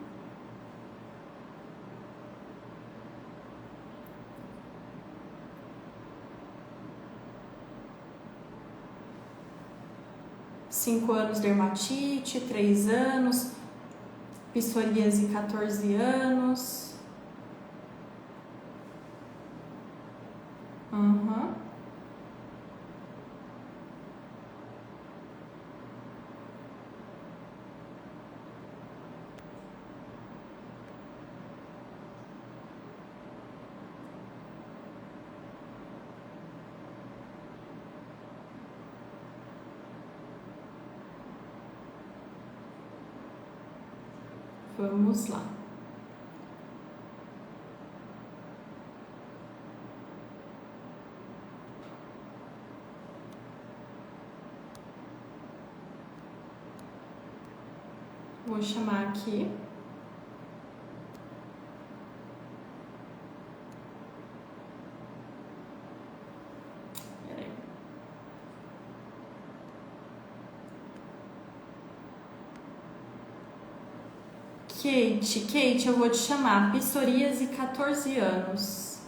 Cinco anos dermatite, 3 anos, psoríase 14 anos. Uhum. Vamos lá. Vou chamar aqui. Peraí. Kate, eu vou te chamar. Psoríase 14 anos.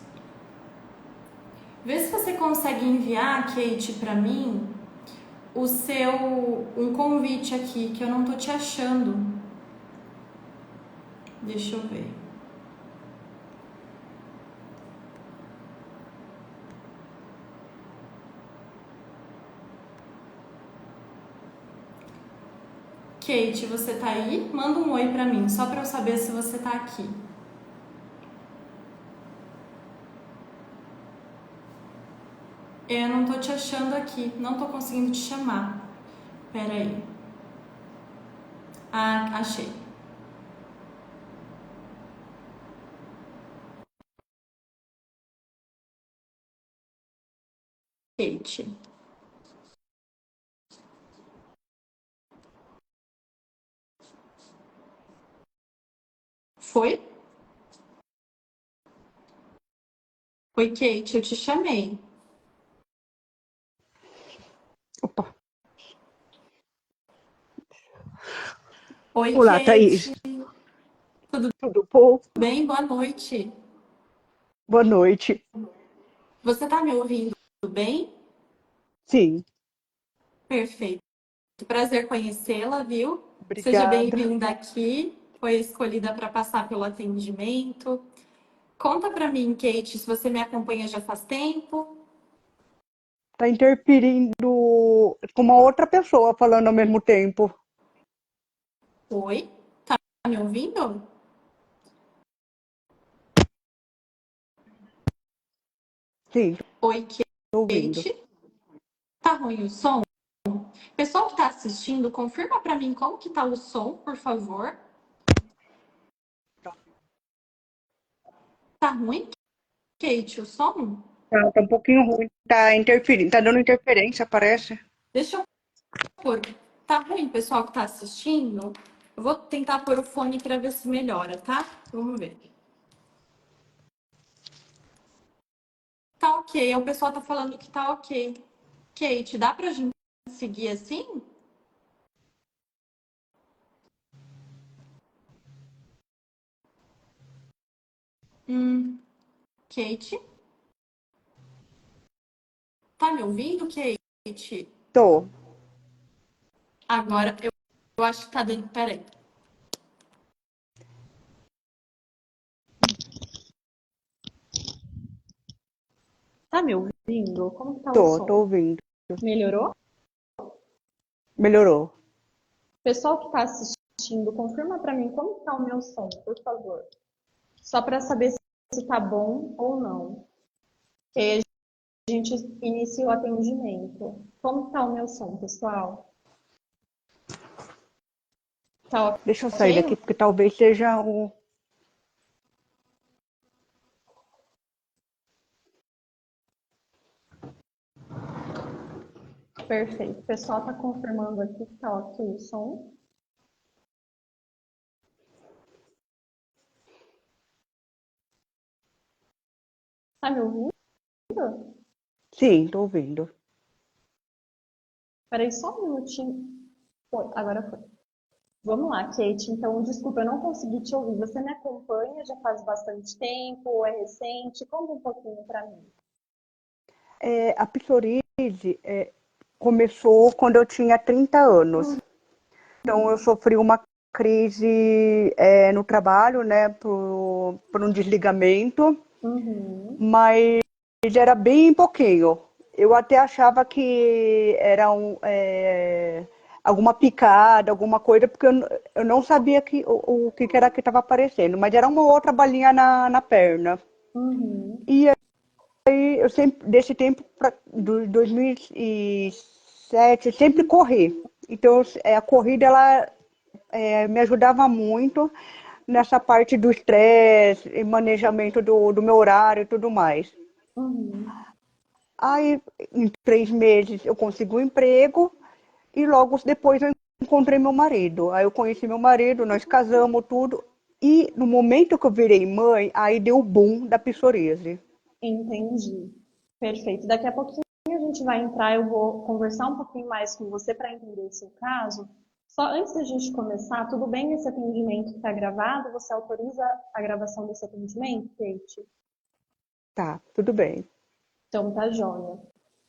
Vê se você consegue enviar, Kate, pra mim um convite aqui, que eu não tô te achando. Deixa eu ver. Kate, você tá aí? Manda um oi pra mim, só pra eu saber se você tá aqui. Eu não tô te achando aqui, não tô conseguindo te chamar. Pera aí. Ah, achei. Kate. Foi? Oi, Kate, eu te chamei. Opa. Oi, Olá, Thaís. Kate. Tudo Tudo bom? bem? Boa noite. Boa noite. Você tá me ouvindo bem? Sim, Perfeito. Prazer conhecê-la, viu? Seja obrigada. bem-vinda aqui. Foi escolhida para passar pelo atendimento. Conta para mim, Kate, se você me acompanha já faz tempo. Tá interferindo com uma outra pessoa falando ao mesmo tempo. Oi? Tá me ouvindo? Sim, Oi, tô ouvindo. Kate. Tá ruim o som? Pessoal que tá assistindo, confirma pra mim como que tá o som, por favor. Tá ruim, Kate, o som? Tá um pouquinho ruim. Tá interferindo, tá dando interferência, parece. Deixa eu pôr. Tá ruim, pessoal que tá assistindo? Eu vou tentar pôr o fone pra ver se melhora, tá? Vamos ver. Tá ok, o pessoal tá falando que tá ok. Kate, dá pra gente seguir assim? Kate? Tá me ouvindo, Kate? Tô. Agora eu acho que tá dando. Peraí. Tá me ouvindo? Como que tá o Tô som? ouvindo. Melhorou? Melhorou. Pessoal que tá assistindo, confirma pra mim como que tá o meu som, por favor. Só pra saber se tá bom ou não. E aí a gente inicia o atendimento. Como que tá o meu som, pessoal? Tá Deixa eu sair daqui, ok? porque talvez seja o. Perfeito. O pessoal tá confirmando aqui que tá ok o som. Tá me ouvindo? Sim, tô ouvindo. Peraí só um minutinho. Foi, agora foi. Vamos lá, Kate. Então, desculpa, eu não consegui te ouvir. Você me acompanha já faz bastante tempo ou é recente? Conta um pouquinho para mim. A psoríase começou quando eu tinha 30 anos. Então, eu sofri uma crise no trabalho, né, por um desligamento, Uhum, mas era bem pouquinho. Eu até achava que era alguma picada, alguma coisa, porque eu não sabia o que era que estava aparecendo, mas era uma outra balinha na perna. uhum, E aí eu sempre, desse tempo, do 2007, eu sempre corri. Então, a corrida, ela me ajudava muito nessa parte do estresse e manejamento do meu horário e tudo mais. uhum. Aí, em 3 meses, eu consegui um emprego e logo depois eu encontrei meu marido. Aí eu conheci meu marido, nós casamos, tudo. E no momento que eu virei mãe, aí deu o boom da psoríase. Entendi. Perfeito. Daqui a pouquinho a gente vai entrar, eu vou conversar um pouquinho mais com você para entender o seu caso. Só antes da gente começar, tudo bem esse atendimento que está gravado? Você autoriza a gravação desse atendimento, Kate? Tá, tudo bem. Então, tá joia.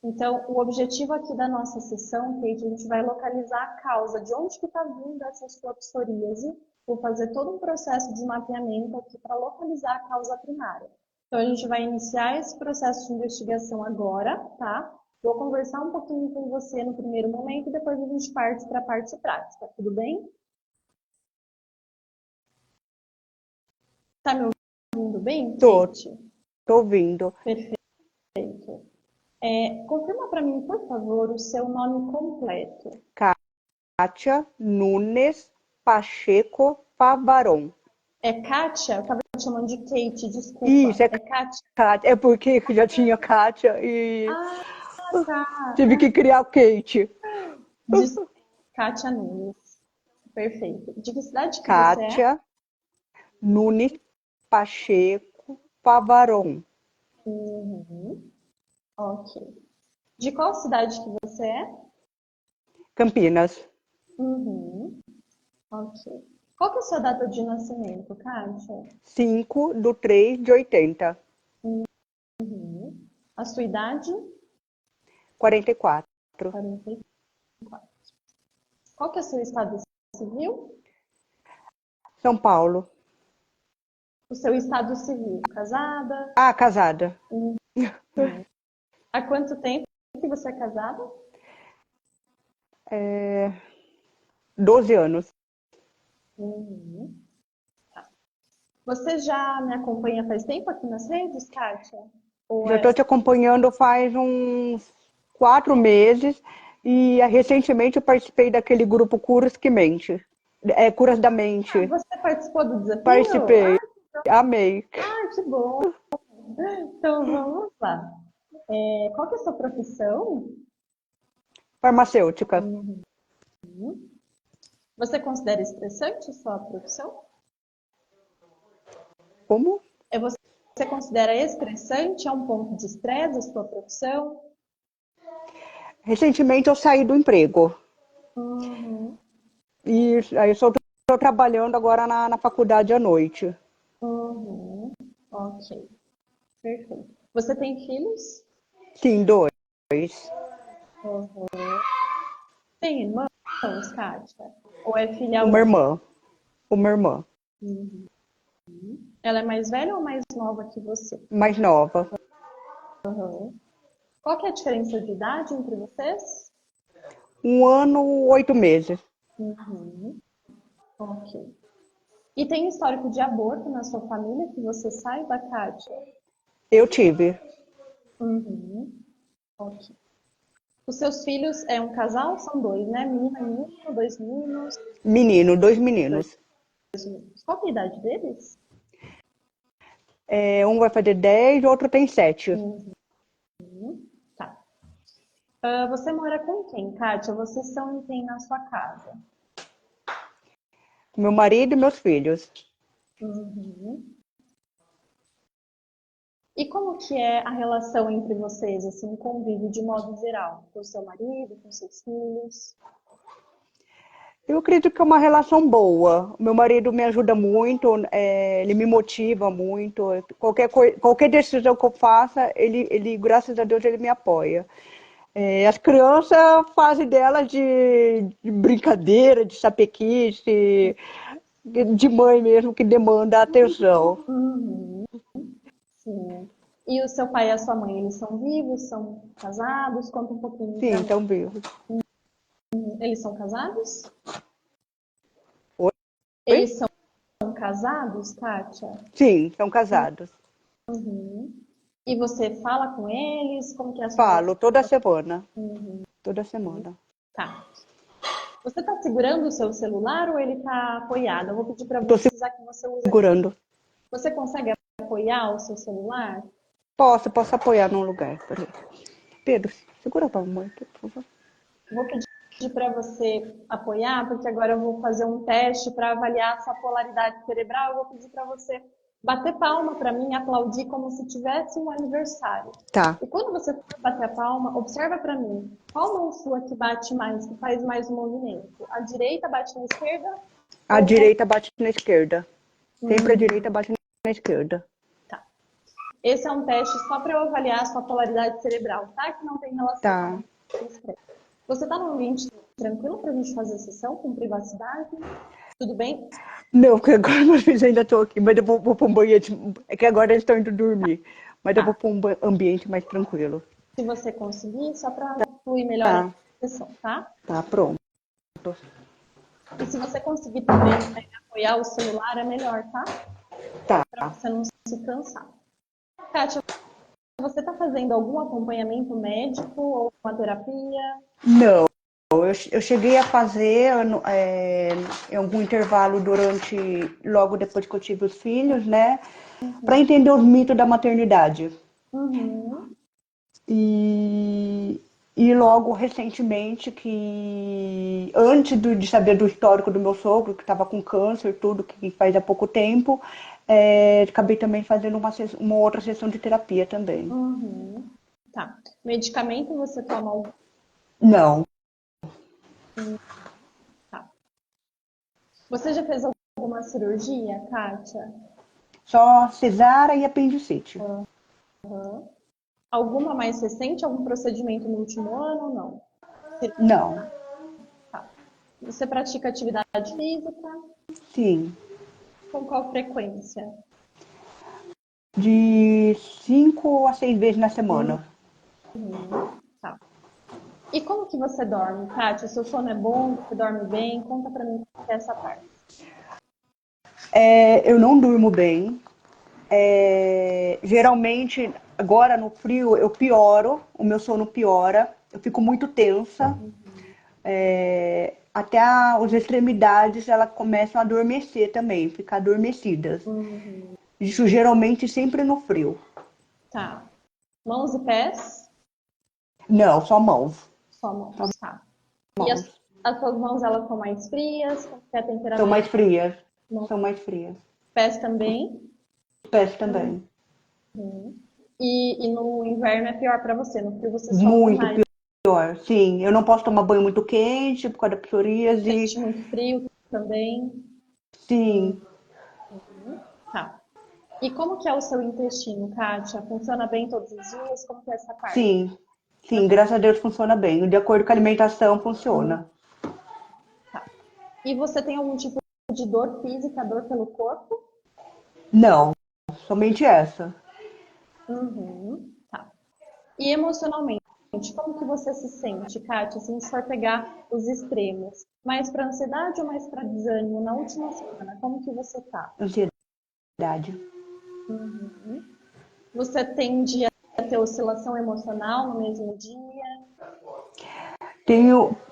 Então, o objetivo aqui da nossa sessão, Kate, a gente vai localizar a causa, de onde que está vindo essa sua psoríase. Vou fazer todo um processo de mapeamento aqui para localizar a causa primária. Então, a gente vai iniciar esse processo de investigação agora, tá? Vou conversar um pouquinho com você no primeiro momento e depois a gente parte para a parte prática, tudo bem? Tá me ouvindo bem, Tô, Kate? tô ouvindo. Perfeito. Confirma para mim, por favor, o seu nome completo. Kátia Nunes Pacheco Pavaron. É Kátia? Eu estava te chamando de Kate, Isso, desculpa. é É Kátia? Kátia. É porque já tinha Kátia e Ah, tá. tive que criar o Kate. Des... Kátia Nunes. Perfeito. De que cidade que você é? Kátia Nunes Pacheco Pavaron. Uhum. Ok. De qual cidade que você é? Campinas. Uhum. Ok. Qual que é a sua data de nascimento, Kátia? 5/3/80. Uhum. A sua idade? 44. 44. Qual que é o seu estado civil? São Paulo. O seu estado civil? Casada? Ah, casada. Uhum. Há quanto tempo que você é casada? 12 anos. Uhum. Você já me acompanha faz tempo aqui nas redes, Kátia? Ou Já é... estou te acompanhando faz uns 4 meses e recentemente eu participei daquele grupo Curas que Mente. Curas da Ah, Mente. você participou do desafio? Participei. Amei. Que bom. Então vamos lá. Qual que é a sua profissão? Farmacêutica. Uhum. Você considera estressante a sua profissão? Como? Você considera estressante? É um ponto de estresse a sua profissão? Recentemente eu saí do emprego. Uhum. E aí eu estou trabalhando agora na faculdade à noite. Uhum. Ok, perfeito. Você tem filhos? Sim, dois. Uhum. Tem irmãos, Kátia? Ou é filha Uma única? irmã. Uma irmã. Uhum. Ela é mais velha ou mais nova que você? Mais nova. Uhum. Qual que é a diferença de idade entre vocês? 1 ano, 8 meses. Uhum. Ok. E tem histórico de aborto na sua família que você saiba, Kátia? Eu tive. Uhum. Ok. Os seus filhos é um casal? São dois, né? Menina e menino, dois meninos, Menino, dois dois meninos. meninos. Qual que é a idade deles? Um vai fazer 10, o outro tem 7. Uhum. Tá. Você mora com quem, Kátia? Vocês são em quem na sua casa? Meu marido e meus filhos. Uhum. E como que é a relação entre vocês, assim, o convívio de modo geral? Com o seu marido, com seus filhos? Eu acredito que é uma relação boa. O meu marido me ajuda muito, ele me motiva muito. Qualquer decisão que eu faça, graças a Deus, ele me apoia. As crianças fazem dela de brincadeira, de sapequice, de mãe mesmo que demanda atenção. Uhum. Sim. E o seu pai e a sua mãe, eles são vivos, são casados? Conta um pouquinho pra Sim, mim. estão vivos. Eles são casados? Oi? Eles são casados, Kátia? Sim, são casados. Uhum. E você fala com eles? Como que é a sua relação? Falo toda semana. Uhum. Toda semana. Tá. Você está segurando o seu celular ou ele está apoiado? Eu vou pedir para Estou você precisar que você use. segurando. Você consegue apoiar o seu celular? Posso apoiar num lugar. Peraí. Pedro, segura pra mamãe, por favor. Vou pedir para você apoiar, porque agora eu vou fazer um teste para avaliar a sua polaridade cerebral. Eu vou pedir para você bater palma para mim, aplaudir como se tivesse um aniversário. Tá. E quando você for bater a palma, observa para mim. Qual mão sua que bate mais, que faz mais o movimento? A direita bate na esquerda A ou o direita bate na esquerda. Sempre a contrário? direita bate na esquerda. Tá. Esse é um teste só para eu avaliar a sua polaridade cerebral, tá? Que não tem relação Tá. com o estresse. Você está num ambiente tranquilo para a gente fazer a sessão com privacidade? Tudo bem? Não, porque agora meus filhos ainda estão aqui, mas eu vou para um banheiro. É que agora eles estão indo dormir. Mas eu vou Tá. para um ambiente mais tranquilo. Se você conseguir, só para fluir melhor a Tá, sessão, tá? tá pronto. E se você conseguir também apoiar o celular, é melhor, tá? Tá. Para você não se cansar. Kátia, você está fazendo algum acompanhamento médico ou uma terapia? Não. Eu cheguei a fazer em algum intervalo logo depois que eu tive os filhos, né? Para entender os mitos da maternidade. Uhum. E, e logo recentemente, antes de saber do histórico do meu sogro, que estava com câncer, tudo, que faz há pouco tempo, acabei também fazendo uma outra sessão de terapia também. Uhum. Tá. Medicamento você toma algum? Não, Tá. Você já fez alguma cirurgia, Kátia? só cesárea e apendicite. Uhum. Alguma mais recente? Algum procedimento no último ano ou não? Não, Tá. Você pratica atividade física? sim, Com qual frequência? de 5 a 6 vezes na semana. Tá. E como que você dorme, Kátia? Seu sono é bom? Você dorme bem? Conta pra mim como que é essa parte. Eu não durmo bem. Geralmente, agora no frio eu pioro, o meu sono piora, eu fico muito tensa, até as extremidades elas começam a adormecer também, ficar adormecidas. Uhum. Isso geralmente sempre no frio. Tá. Mãos e pés? Não, só mãos. Só mãos, tá. E Mãos. as suas mãos, elas são mais frias? Como que é a São temperatura? mais frias. Mãos, São mais frias. pés também? Pés também. Uhum. E no inverno é pior pra você, no frio você sofre Muito mais. pior. Sim, eu não posso tomar banho muito quente por causa da psoríase. Sente muito frio também? Sim, Tá. E como que é o seu intestino, Kátia? Funciona bem todos os dias? Como que é essa parte? sim, sim, graças a Deus funciona bem. De acordo com a alimentação, Hum, funciona. tá. E você tem algum tipo de dor física, dor pelo corpo? Não, somente essa. Uhum, tá. E emocionalmente, como que você se sente, Kátia, se a gente for pegar os extremos? Mais para ansiedade ou mais para desânimo na última semana? Como que você tá? Ansiedade. Uhum. Você tende a ter oscilação emocional no mesmo dia?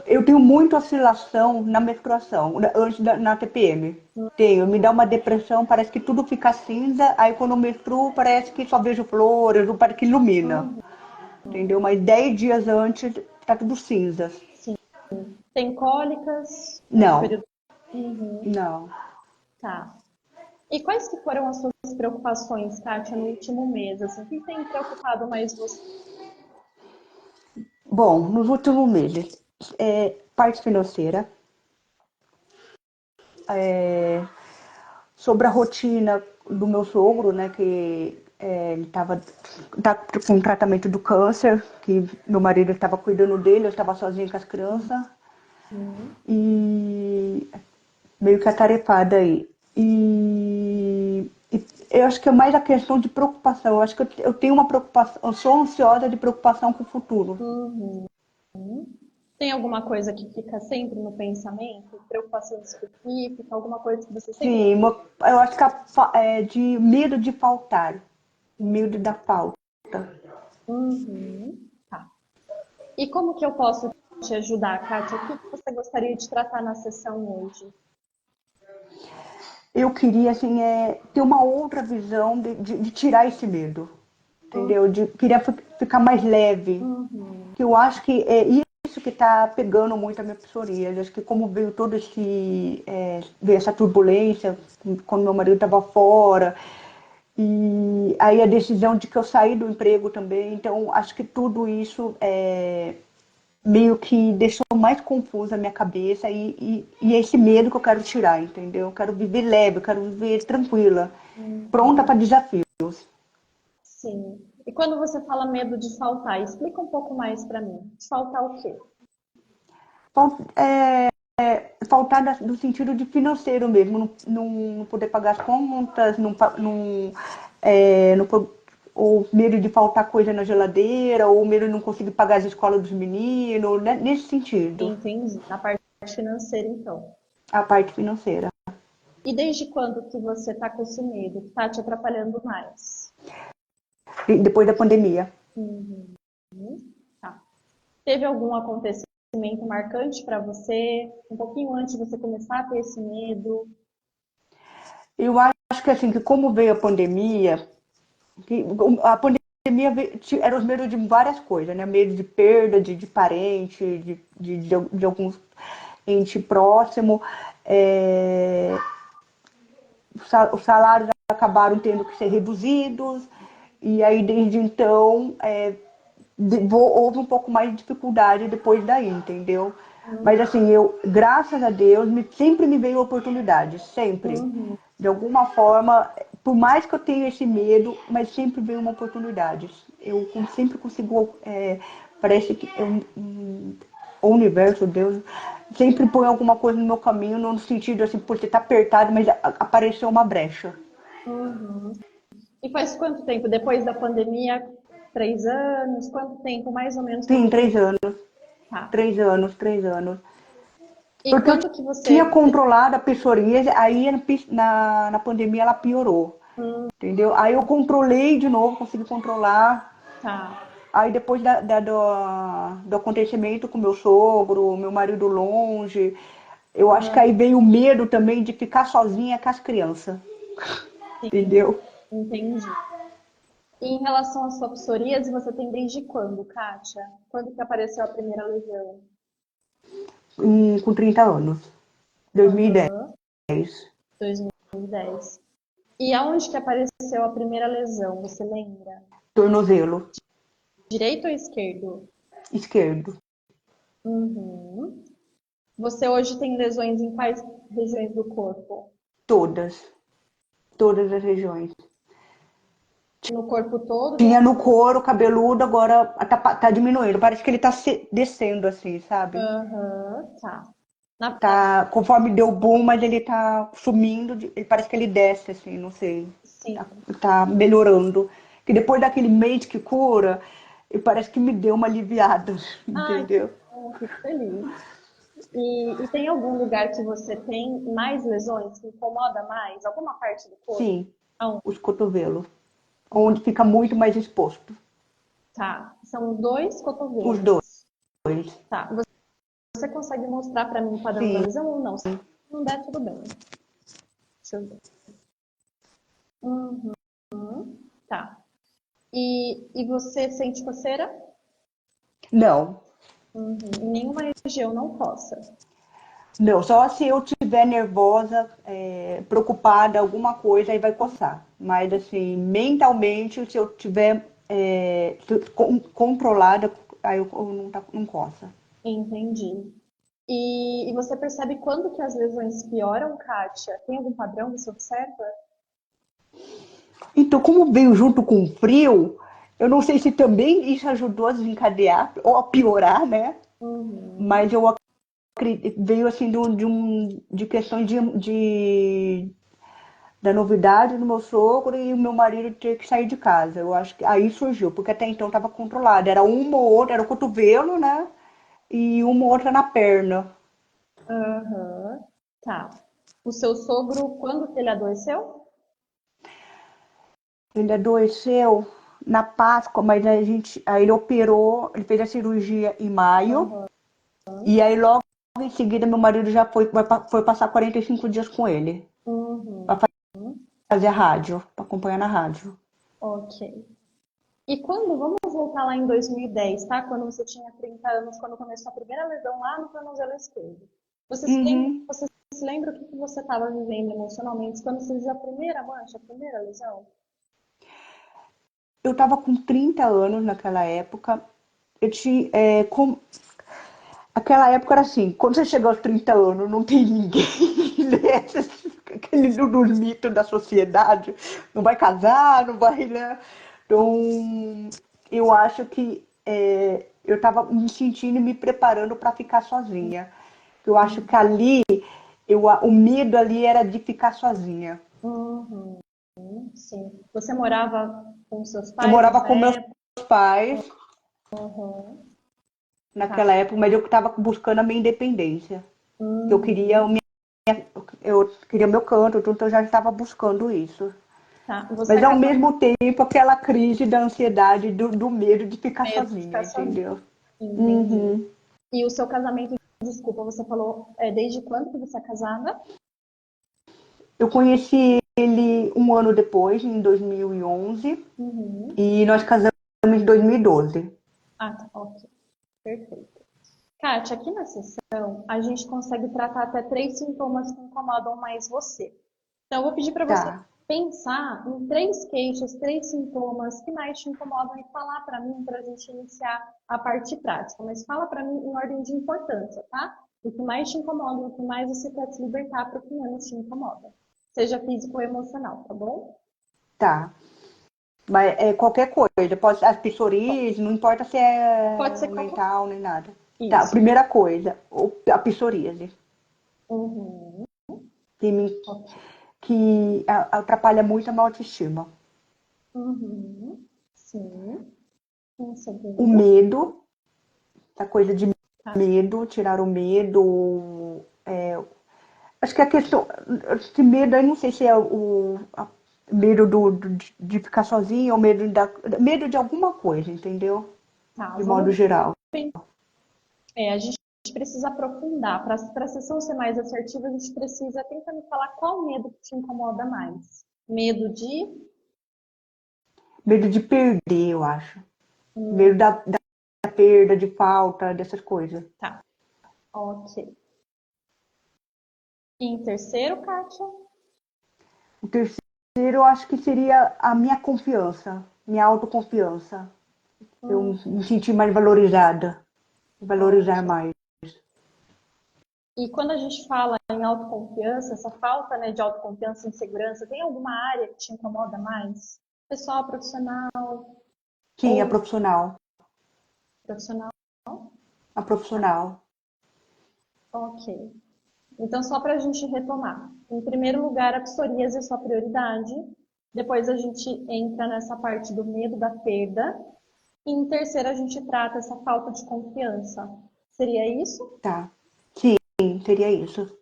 Eu tenho muita oscilação na menstruação, na TPM. Tenho, me dá uma depressão, parece que tudo fica cinza, aí quando eu menstruo parece que só vejo flores, ou parece que ilumina. Uhum, Entendeu? Mas 10 dias antes tá tudo cinza. sim. Tem cólicas no Não, período? Uhum, não. tá. E quais que foram as suas preocupações, Kátia, no último mês? Assim, o que tem preocupado mais você? Bom, nos últimos meses, parte financeira, sobre a rotina do meu sogro, né, que ele tá com um tratamento do câncer, que meu marido estava cuidando dele, eu estava sozinha com as crianças, Uhum, e meio que atarefada aí. E eu acho que é mais a questão de preocupação. Eu acho que eu tenho uma preocupação, eu sou ansiosa de preocupação com o futuro. uhum. Tem alguma coisa que fica sempre no pensamento? Preocupação específica? Alguma coisa que você sempre... Sim, eu acho que de medo de faltar, medo da falta. Uhum, tá. E como que eu posso te ajudar, Kátia? O que que você gostaria de tratar na sessão hoje? Eu queria, assim, ter uma outra visão de tirar esse medo, entendeu? Queria ficar mais leve, Uhum, que eu acho que é isso que está pegando muito a minha psoríase. Acho que como veio veio essa turbulência, quando meu marido estava fora, e aí a decisão de que eu saí do emprego também, então acho que tudo isso meio que deixou mais confusa a minha cabeça e é esse medo que eu quero tirar, entendeu? Eu quero viver leve, eu quero viver tranquila, pronta uhum, para desafios. sim. E quando você fala medo de faltar, explica um pouco mais para mim. De faltar o quê? Faltar no sentido de financeiro mesmo, não poder pagar as contas, ou medo de faltar coisa na geladeira, ou medo de não conseguir pagar as escolas dos meninos, né? Nesse sentido, Entendi. Na parte financeira, então. a parte financeira. E desde quando que você está com esse medo? Que está te atrapalhando mais? E depois da pandemia. Uhum, tá. Teve algum acontecimento marcante para você? Um pouquinho antes de você começar a ter esse medo? Eu acho que assim, que como veio a pandemia, que a pandemia era os medos de várias coisas, né? Medo de perda de parente, de alguns ente próximo. É, os salários acabaram tendo que ser reduzidos, e aí desde então houve um pouco mais de dificuldade depois daí, entendeu? Mas assim, graças a Deus, sempre me veio oportunidade, sempre. Uhum, De alguma forma, por mais que eu tenha esse medo, mas sempre veio uma oportunidade. Sempre consigo, parece que o universo, Deus, sempre põe alguma coisa no meu caminho, no sentido assim, por você estar apertado, mas apareceu uma brecha. uhum. E faz quanto tempo? Depois da pandemia? 3 anos? Quanto tempo mais ou menos que Sim, você 3 anos, tá? 3 anos, 3 anos. E Porque eu quando que tinha você... controlado a psoríase, aí na pandemia ela piorou. entendeu? Aí eu controlei de novo, consegui controlar. Tá. Aí depois do acontecimento com meu sogro, meu marido longe, eu acho que Ah, aí veio o medo também de ficar sozinha com as crianças, entendeu? entendi. E em relação à sua psoríase, você tem desde quando, Kátia? Quando que apareceu a primeira lesão? Com 30 anos, 2010, Aham, 2010. E aonde que apareceu a primeira lesão, você lembra? tornozelo Direito ou esquerdo? esquerdo, Uhum. Você hoje tem lesões em quais regiões do corpo? todas, todas as regiões. No corpo todo? Tinha no couro cabeludo, agora tá diminuindo. Parece que ele tá descendo assim, sabe? Aham, tá. Na- Tá, conforme deu boom, mas ele tá sumindo, ele parece que ele desce assim, não sei. sim. Tá melhorando. Que depois daquele mês que cura, ele parece que me deu uma aliviada, Ai, que entendeu? bom, fico feliz. E tem algum lugar que você tem mais lesões, que incomoda mais? Alguma parte do corpo? Sim, Aonde? os cotovelos, onde fica muito mais exposto. Tá. São dois Os cotovelos. dois. Tá. Você consegue mostrar pra mim o padrão da Sim. lesão ou não? Se não der, tudo bem. Deixa eu ver. Uhum, tá. E você sente coceira? Não, Uhum. Em nenhuma região não coça. não, só se eu estiver nervosa, preocupada, alguma coisa, aí vai coçar. Mas assim, mentalmente, se eu estiver controlada, aí eu não coça. Entendi. E você percebe quando que as lesões pioram, Kátia? Tem algum padrão que você observa? Então, como veio junto com o frio, eu não sei se também isso ajudou a desencadear ou a piorar, né? Uhum. Mas eu veio assim de questões da novidade do meu sogro e o meu marido ter que sair de casa. Eu acho que aí surgiu, porque até então estava controlado. Era uma ou outra, era o cotovelo, né? E uma ou outra na perna. Aham. Tá. O seu sogro, quando que ele adoeceu? Ele adoeceu na Páscoa, mas aí ele operou, ele fez a cirurgia em maio. Aham. E aí logo em seguida meu marido já foi passar 45 dias com ele. Uhum. Pra fazer a rádio, pra acompanhar na rádio. Ok. E quando, vamos voltar lá em 2010, tá? Quando você tinha 30 anos, quando começou a primeira lesão lá no tornozelo esquerdo. Uhum. Você se lembra o que que você estava vivendo emocionalmente quando você viu a primeira mancha, a primeira lesão? Eu tava com 30 anos naquela época. Eu tinha, aquela época era assim, quando você chega aos 30 anos, não tem ninguém, né? Aquele dos mitos da sociedade, não vai casar, não vai, né? Então, eu acho que eu estava me sentindo e me preparando para ficar sozinha. Eu acho que ali, o medo ali era de ficar sozinha. Uhum, sim. Você morava com seus Eu pais morava nessa com meus época? pais Uhum, tá. naquela época, mas eu estava buscando a minha independência. Eu queria, Uhum, eu queria meu canto, então eu já estava buscando isso. tá. Você Mas ao acabou mesmo tempo, aquela crise da ansiedade, do medo de com ficar medo de sozinha, ficar sozinha. entendeu? Entendi. Uhum. E o seu casamento, desculpa, você falou, desde quando que você é casada? Eu conheci ele um ano depois, em 2011, Uhum. e nós casamos em 2012. Ah, tá, ok. Perfeito. Kátia, aqui na sessão a gente consegue tratar até três sintomas que incomodam mais você. Então, eu vou pedir para você Tá, pensar em três queixas, três sintomas que mais te incomodam e falar para mim para a gente iniciar a parte prática. Mas fala para mim em ordem de importância, tá? O que mais te incomoda, o que mais você quer se libertar para o que menos te incomoda. Seja físico ou emocional, tá bom? tá. Mas qualquer coisa, pode ser as psoríase, não importa se Pode é ser qualquer mental nem nada. Tá, isso. primeira coisa, a psoríase, Uhum. que, Ok. atrapalha muito a minha autoestima. Uhum. Sim. Um O segundo. medo, a coisa de Tá. medo, tirar o medo. Acho que a questão. Esse medo, eu não sei se é Medo de ficar sozinha ou medo de alguma coisa, entendeu? Tá, De modo geral. a gente precisa aprofundar. Para a sessão ser mais assertiva, a gente precisa tentar me falar qual medo que te incomoda mais. Medo de. Medo de perder, eu acho. Hum, Medo da perda, de falta, dessas coisas. tá, ok. E em terceiro, Kátia? O terceiro, eu acho que seria a minha confiança, minha autoconfiança. Eu Hum, me sentir mais valorizada, valorizar ok. mais. E quando a gente fala em autoconfiança, essa falta, né, de autoconfiança e insegurança, tem alguma área que te incomoda mais? Pessoal, profissional Sim, a ou profissional. profissional? A Tá, profissional. ok. Então, só para a gente retomar. Em primeiro lugar, a psoríase é sua prioridade. Depois a gente entra nessa parte do medo da perda. E em terceiro, a gente trata essa falta de confiança. Seria isso? Tá. Sim, seria isso.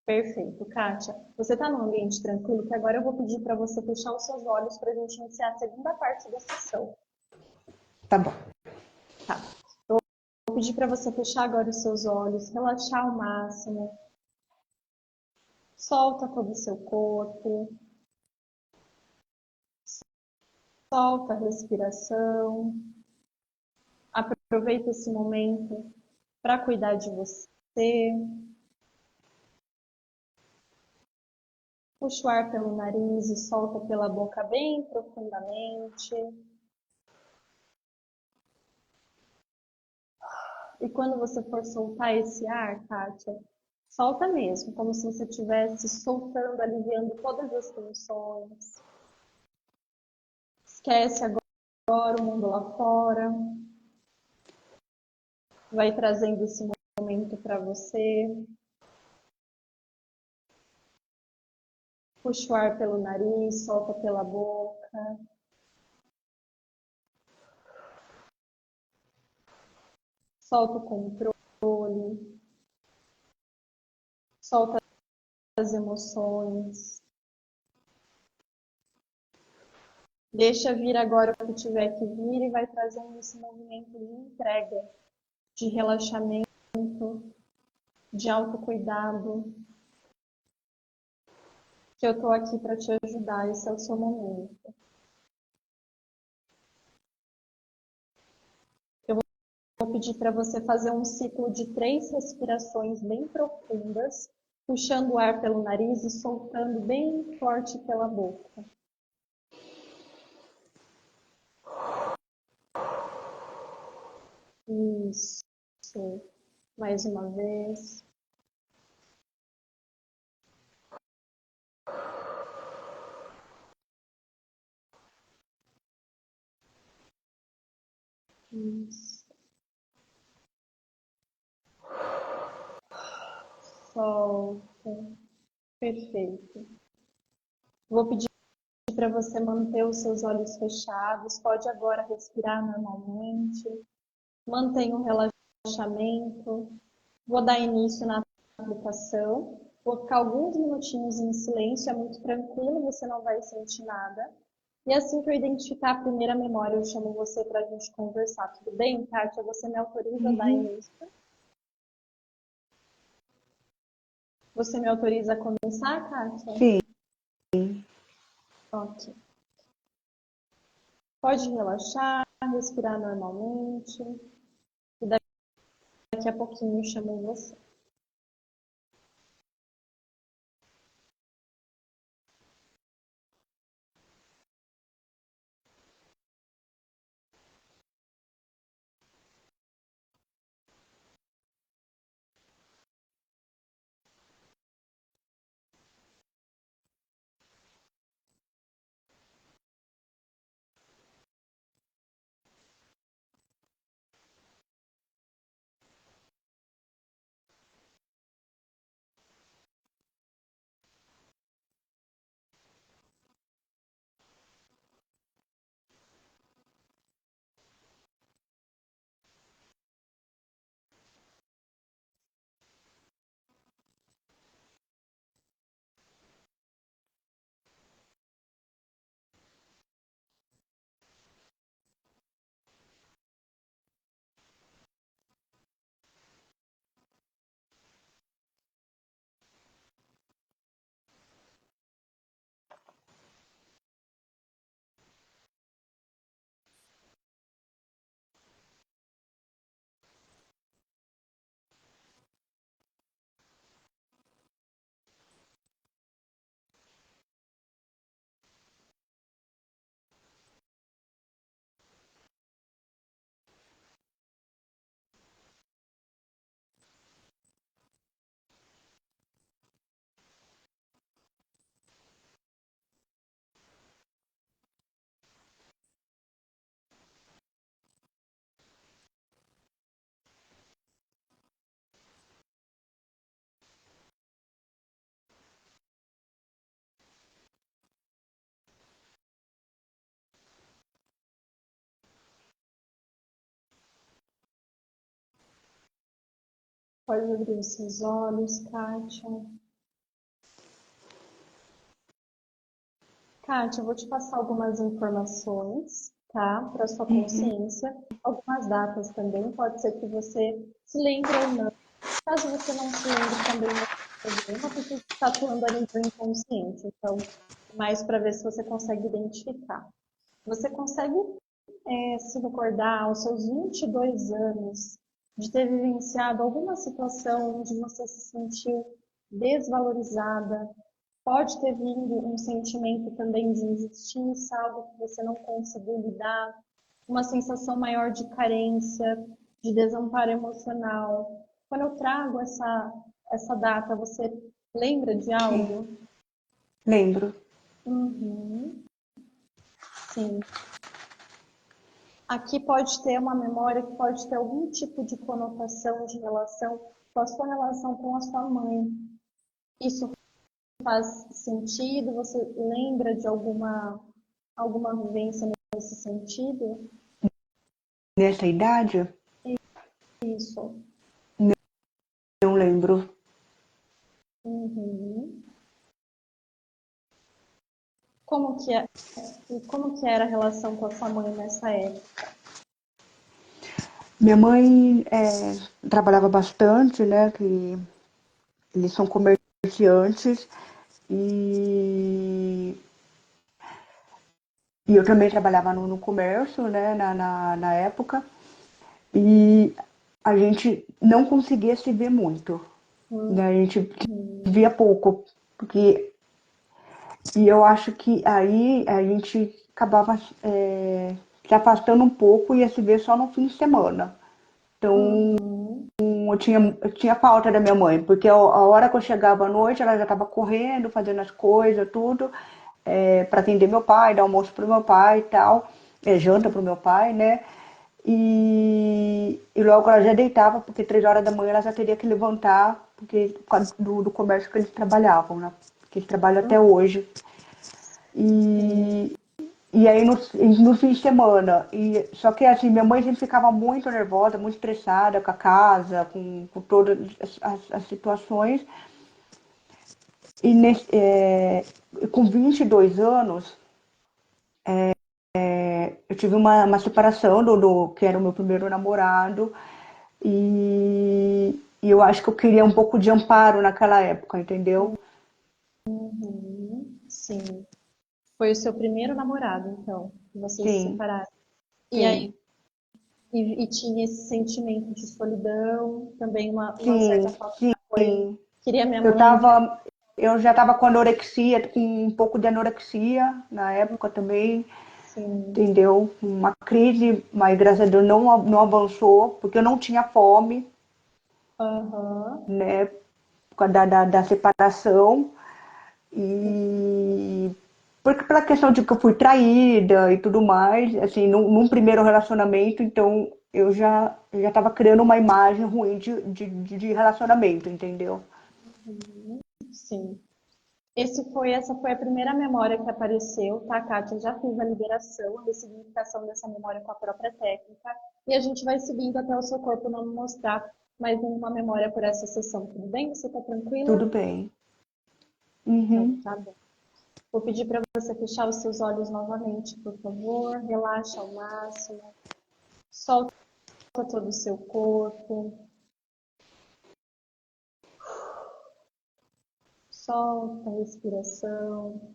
Perfeito, Kátia. Você está num ambiente tranquilo, que agora eu vou pedir para você fechar os seus olhos para a gente iniciar a segunda parte da sessão. Tá bom. Tá. Vou pedir para você fechar agora os seus olhos, relaxar ao máximo. Solta todo o seu corpo. Solta a respiração. Aproveita esse momento para cuidar de você. Puxa o ar pelo nariz e solta pela boca bem profundamente. E quando você for soltar esse ar, Kátia, solta mesmo, como se você estivesse soltando, aliviando todas as tensões. Esquece agora o mundo lá fora. Vai trazendo esse momento para você. Puxa o ar pelo nariz, solta pela boca. Solta o controle. Solta as emoções. Deixa vir agora o que tiver que vir e vai trazendo esse movimento de entrega, de relaxamento, de autocuidado, que eu estou aqui para te ajudar, esse é o seu momento. Eu vou pedir para você fazer um ciclo de 3 respirações bem profundas, puxando o ar pelo nariz e soltando bem forte pela boca. Isso. Mais uma vez. Isso. Solta. Perfeito. Vou pedir para você manter os seus olhos fechados. Pode agora respirar normalmente. Mantenha o relaxamento. Vou dar início na aplicação. Vou ficar alguns minutinhos em silêncio, é muito tranquilo, você não vai sentir nada. E assim que eu identificar a primeira memória, eu chamo você para a gente conversar. Tudo bem, Kátia? Você me autoriza a dar Uhum. início? Você me autoriza a começar, Kátia? Sim. Ok. Pode relaxar, respirar normalmente. E daqui a pouquinho eu chamo você. Pode abrir os seus olhos, Kátia. Kátia, eu vou te passar algumas informações, tá? Para sua Uhum. consciência. Algumas datas também. Pode ser que você se lembre ou não. Caso você não se lembre também não tem problema, porque está atuando a nível inconsciente. Então, mais para ver se você consegue identificar. Você consegue se recordar aos seus 22 anos de ter vivenciado alguma situação onde você se sentiu desvalorizada? Pode ter vindo um sentimento também de injustiça, algo que você não conseguiu lidar, uma sensação maior de carência, de desamparo emocional. Quando eu trago essa data, você lembra de Sim, algo? lembro. Uhum, sim. Aqui pode ter uma memória que pode ter algum tipo de conotação de relação com a sua relação com a sua mãe. Isso faz sentido? Você lembra de alguma vivência nesse sentido? Nessa idade, Isso. não lembro. Uhum. Como que é, como que era a relação com a sua mãe nessa época? Minha mãe trabalhava bastante, né? Que eles são comerciantes e, e eu também trabalhava no comércio, né? Na época e a gente não conseguia se ver muito, né? A gente Uhum. via pouco, porque e eu acho que aí a gente acabava se afastando um pouco e ia se ver só no fim de semana. Então Uhum. eu tinha falta da minha mãe, porque a hora que eu chegava à noite, ela já estava correndo, fazendo as coisas, tudo, para atender meu pai, dar almoço pro meu pai e tal, janta pro meu pai, né? E logo ela já deitava, porque 3 horas da manhã ela já teria que levantar, porque por causa do comércio que eles trabalhavam, né? Que eles trabalham até hoje. Sim. E aí no fim de semana, só que assim, minha mãe sempre ficava muito nervosa, muito estressada com a casa, com todas as situações. E com 22 anos, eu tive uma separação que era o meu primeiro namorado. E eu acho que eu queria um pouco de amparo naquela época, entendeu? Uhum. Sim. Foi o seu primeiro namorado, então, que vocês se Sim, separaram. E aí, sim, e tinha esse sentimento de solidão, também uma sim, certa falta de apoio. sim. Queria minha Eu mãe. tava, eu já estava com anorexia, com um pouco de anorexia na época também, Sim. entendeu? Uma crise, mas graças a Deus não avançou, porque eu não tinha fome, Aham. né? Por causa da separação. E porque pela questão de que eu fui traída e tudo mais, assim, num primeiro relacionamento, então eu já estava criando uma imagem ruim de relacionamento, entendeu? Uhum. Sim. Essa foi a primeira memória que apareceu, tá, Kátia? Eu já fiz a liberação, a ressignificação dessa memória com a própria técnica. E a gente vai seguindo até o seu corpo não mostrar mais nenhuma memória por essa sessão. Tudo bem? Você tá tranquila? Tudo bem. Então, Uhum. tá bom. Vou pedir para você fechar os seus olhos novamente, por favor. Relaxa ao máximo. Solta todo o seu corpo. Solta a respiração.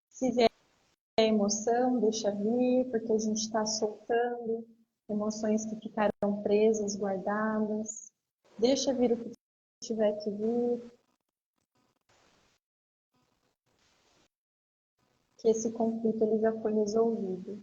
Se vier emoção, deixa vir, porque a gente está soltando emoções que ficaram presas, guardadas. Deixa vir o que tiver que vir, que esse conflito ele já foi resolvido.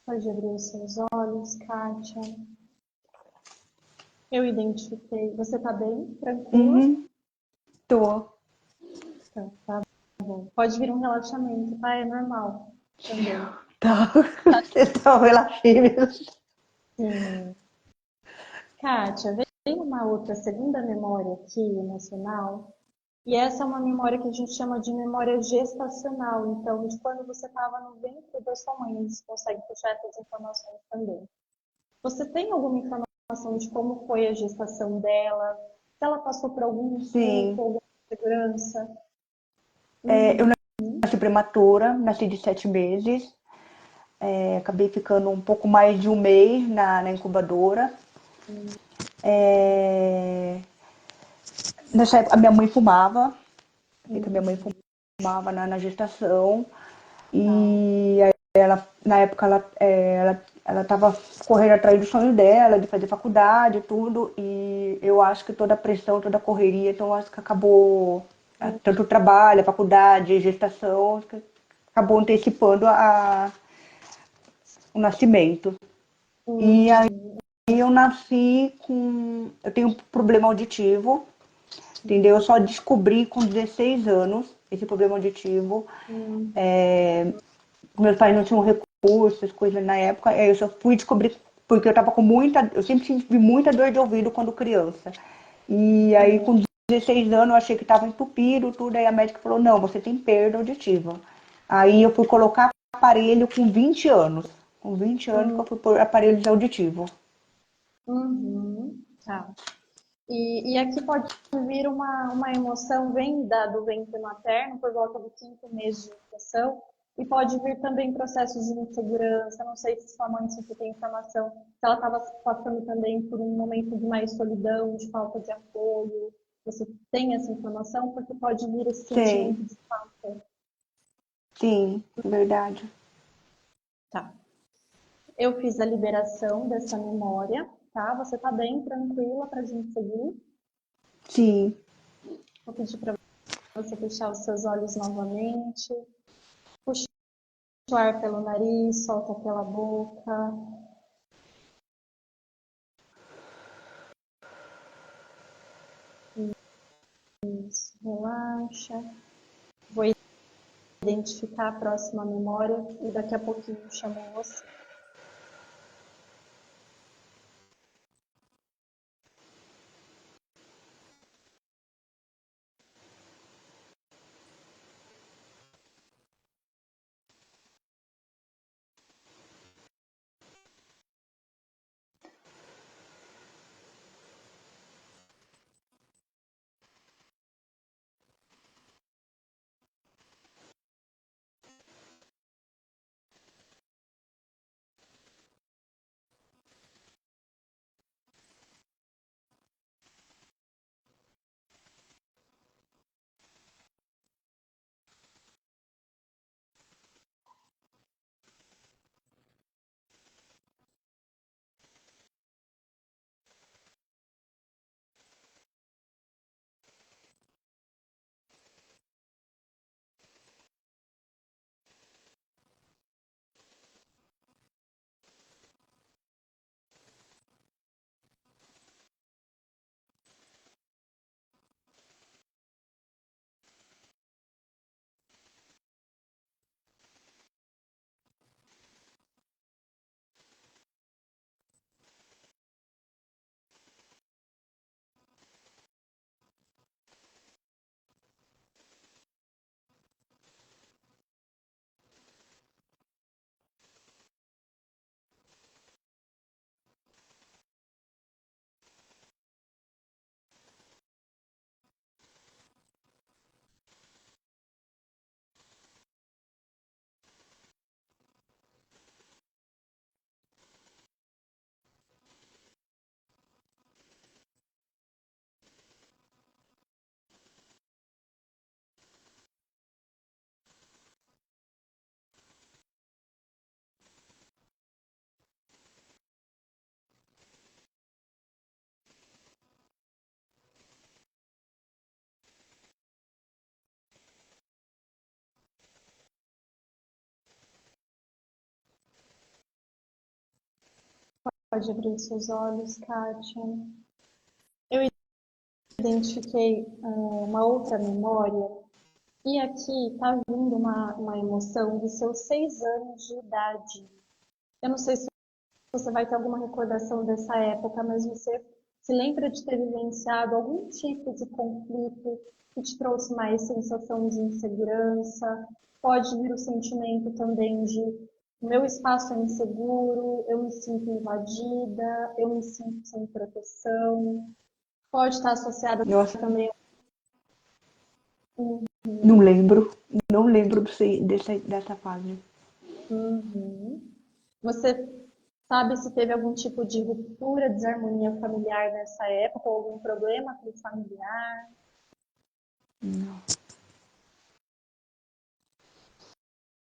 Pode abrir os seus olhos, Kátia. Eu identifiquei. Você tá bem? Tranquila? Uhum, tô. Então, tá bom. Pode vir um relaxamento, tá? É normal também. Tá. Vocês estão relaxíveis. Sim. Kátia, veio uma outra segunda memória aqui, emocional, e essa é uma memória que a gente chama de memória gestacional. Então, de quando você estava no ventre da sua mãe, você consegue puxar essas informações também. Você tem alguma informação de como foi a gestação dela? Se ela passou por algum Sim. susto, alguma segurança? Eu Uhum. nasci prematura, nasci de 7 meses. Acabei ficando um pouco mais de um mês na incubadora. É, Nessa época, a minha mãe fumava. Sei que a minha mãe Uhum. fumava na gestação. Tá. E aí na época, ela estava correndo atrás do sonho dela, de fazer faculdade e tudo. E eu acho que toda a pressão, toda a correria, então acho que acabou, tanto o trabalho, a faculdade, a gestação, que acabou antecipando o nascimento. E aí Uhum. eu nasci com. Eu tenho um problema auditivo, entendeu? Eu só descobri com 16 anos esse problema auditivo. Uhum. Meus pais não tinham recursos, coisas na época. Aí eu só fui descobrir porque eu tava com muita. Eu sempre tive muita dor de ouvido quando criança. E aí com 16 anos eu achei que tava entupido, tudo. Aí a médica falou: não, você tem perda auditiva. Aí eu fui colocar aparelho com 20 anos. Com 20 anos que Uhum. eu fui pôr aparelhos auditivos. Uhum. Tá. E aqui pode vir uma emoção, vem do ventre materno, por volta do quinto mês de gestação, e pode vir também processos de insegurança. Não sei se sua mãe, se você tem informação, se ela estava passando também por um momento de mais solidão, de falta de apoio. Você tem essa informação? Porque pode vir esse Sei, sentimento de falta. sim, verdade. Tá. Eu fiz a liberação dessa memória, tá? Você tá bem tranquila para a gente seguir? Sim, Vou pedir para você fechar os seus olhos novamente. Puxa o ar pelo nariz, solta pela boca. Isso, relaxa. Vou identificar a próxima memória e daqui a pouquinho eu chamo você. Pode abrir os seus olhos, Kátia. Eu identifiquei uma outra memória e aqui está vindo uma emoção de seus 6 anos de idade. Eu não sei se você vai ter alguma recordação dessa época, mas você se lembra de ter vivenciado algum tipo de conflito que te trouxe mais sensação de insegurança? Pode vir o sentimento também de o meu espaço é inseguro, eu me sinto invadida, eu me sinto sem proteção. Pode estar associada Nossa, também. não lembro. Não lembro dessa fase. Você sabe se teve algum tipo de ruptura, desarmonia familiar nessa época, ou algum problema com o familiar? Não.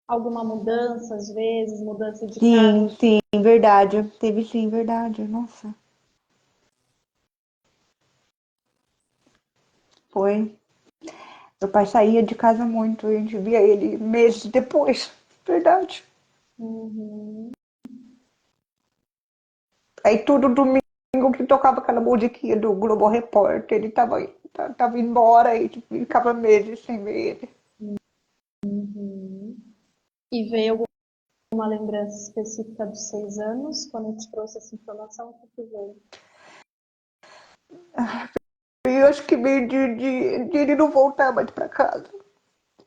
Alguma mudança, às vezes, mudança de Sim, casa? sim, verdade. Teve sim, verdade. Nossa, foi. Meu pai saía de casa muito, a gente via ele meses depois. Verdade. Uhum. Aí todo domingo que tocava aquela musiquinha do Globo Repórter, ele tava embora e ficava meses sem ver ele. E veio alguma lembrança específica dos 6 anos? Quando eu te trouxe essa informação, o que veio? E eu acho que veio de ele não voltar mais pra casa.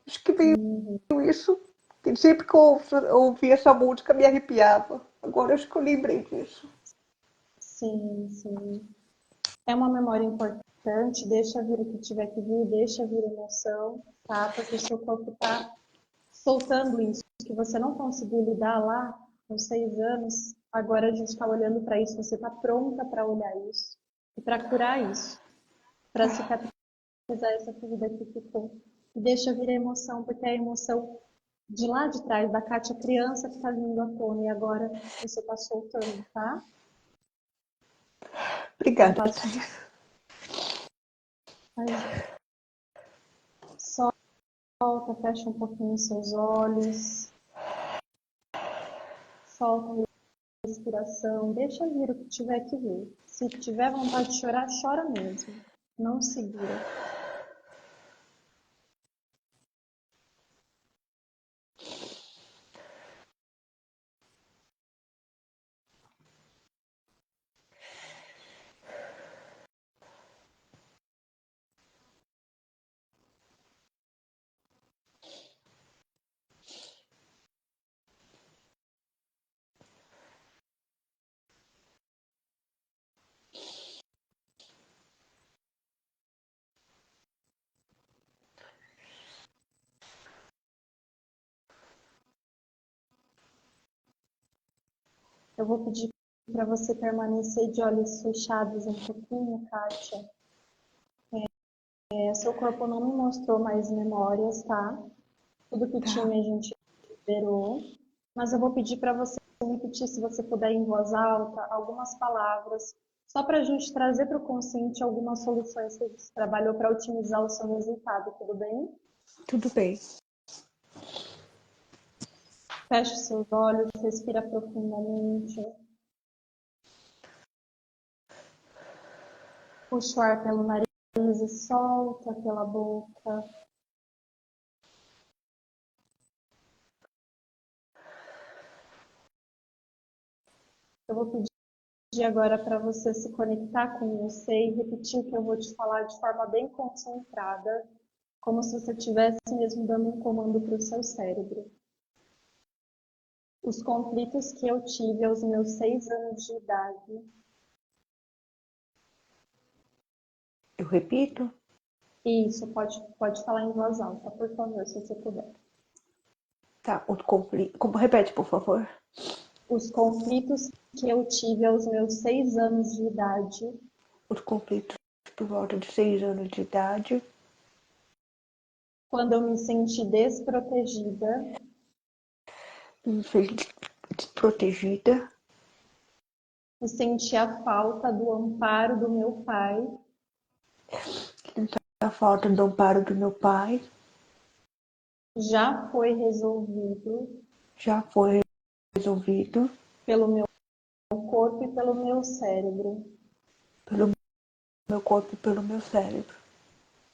Acho que veio isso. Que sempre que eu ouvia essa música me arrepiava. Agora acho que eu lembrei disso. Sim, sim. É uma memória importante, deixa vir o que tiver que vir, deixa vir emoção, tá? Porque o seu corpo tá soltando isso, que você não conseguiu lidar lá com 6 anos, agora a gente está olhando para isso, você está pronta para olhar isso e para curar isso, para cicatrizar essa ferida que ficou. E deixa vir a emoção, porque é a emoção de lá de trás, da Kátia criança que está vindo à tona e agora você está soltando, tá? Eu Obrigada, passo de Thaís. solta, fecha um pouquinho os seus olhos, solta a respiração, deixa vir o que tiver que vir. Se tiver vontade de chorar, chora mesmo. Não segura. Eu vou pedir para você permanecer de olhos fechados um pouquinho, Kátia. Seu corpo não me mostrou mais memórias, tá? Tudo que Tá, tinha a gente liberou. Mas eu vou pedir para você repetir, se você puder, em voz alta, algumas palavras, só para a gente trazer para o consciente algumas soluções que a gente trabalhou para otimizar o seu resultado, tudo bem? tudo bem. Feche os seus olhos, respira profundamente. Puxa o ar pelo nariz e solta pela boca. Eu vou pedir agora para você se conectar com você e repetir o que eu vou te falar de forma bem concentrada, como se você estivesse mesmo dando um comando para o seu cérebro. Os conflitos que eu tive aos meus 6 anos de idade. Eu repito? Isso, pode falar em voz alta, por favor, se você puder. Tá, o conflito. Repete, por favor. Os conflitos que eu tive aos meus 6 anos de idade, Os conflitos por volta de 6 anos de idade. quando eu me senti desprotegida, Infeliz, desprotegida. e senti a falta do amparo do meu pai, A falta do amparo do meu pai. já foi resolvido Já foi resolvido pelo meu corpo e pelo meu cérebro. pelo meu corpo e pelo meu cérebro.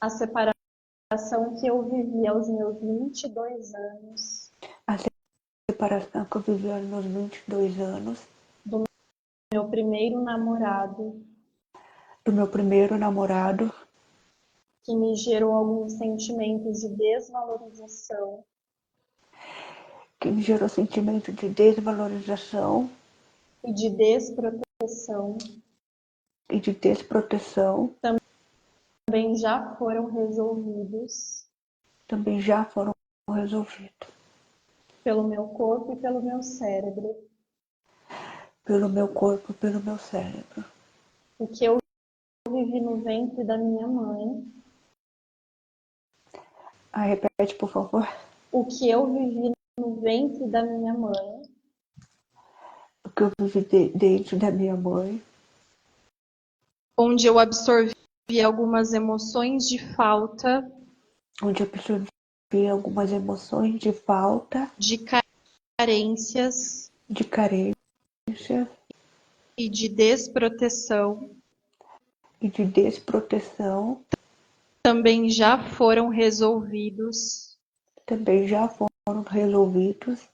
A separação que eu vivi aos meus 22 anos A separação que eu vivi aos meus 22 anos do meu primeiro namorado, do meu primeiro namorado, que me gerou alguns sentimentos de desvalorização que me gerou sentimento de desvalorização e de desproteção, e de desproteção, também já foram resolvidos também já foram resolvidos pelo meu corpo e pelo meu cérebro. pelo meu corpo e pelo meu cérebro. O que eu vivi no ventre da minha mãe, Repete, por favor. o que eu vivi no ventre da minha mãe, O que eu vivi dentro da minha mãe, onde eu absorvi algumas emoções de falta, onde eu absorvi algumas emoções de falta, de carências de carência e de desproteção, e de desproteção, também já foram resolvidos também já foram resolvidos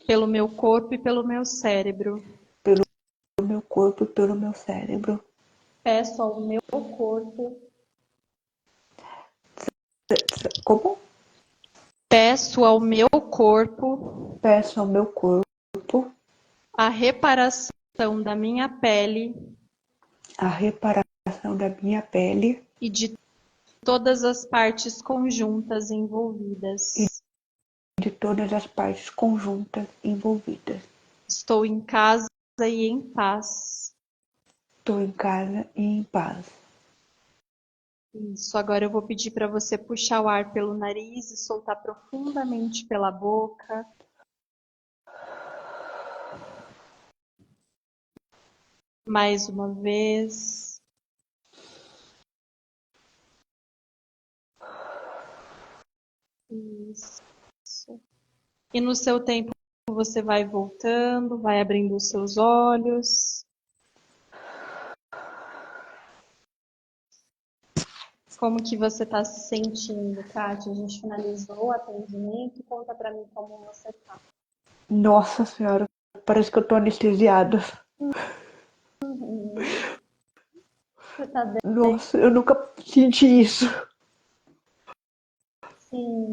pelo meu corpo e pelo meu cérebro. pelo meu corpo e pelo meu cérebro. Peço ao meu corpo, Como? peço ao meu corpo Peço ao meu corpo a reparação da minha pele a reparação da minha pele e de todas as partes conjuntas envolvidas. de todas as partes conjuntas envolvidas. Estou em casa e em paz. Estou em casa e em paz. Isso, agora eu vou pedir para você puxar o ar pelo nariz e soltar profundamente pela boca. Mais uma vez. Isso. E no seu tempo você vai voltando, vai abrindo os seus olhos. Como que você está se sentindo, Kátia? A gente finalizou o atendimento. Conta para mim como você está. Nossa Senhora, parece que eu tô anestesiada. Você está bem? Nossa, eu nunca senti isso. Sim.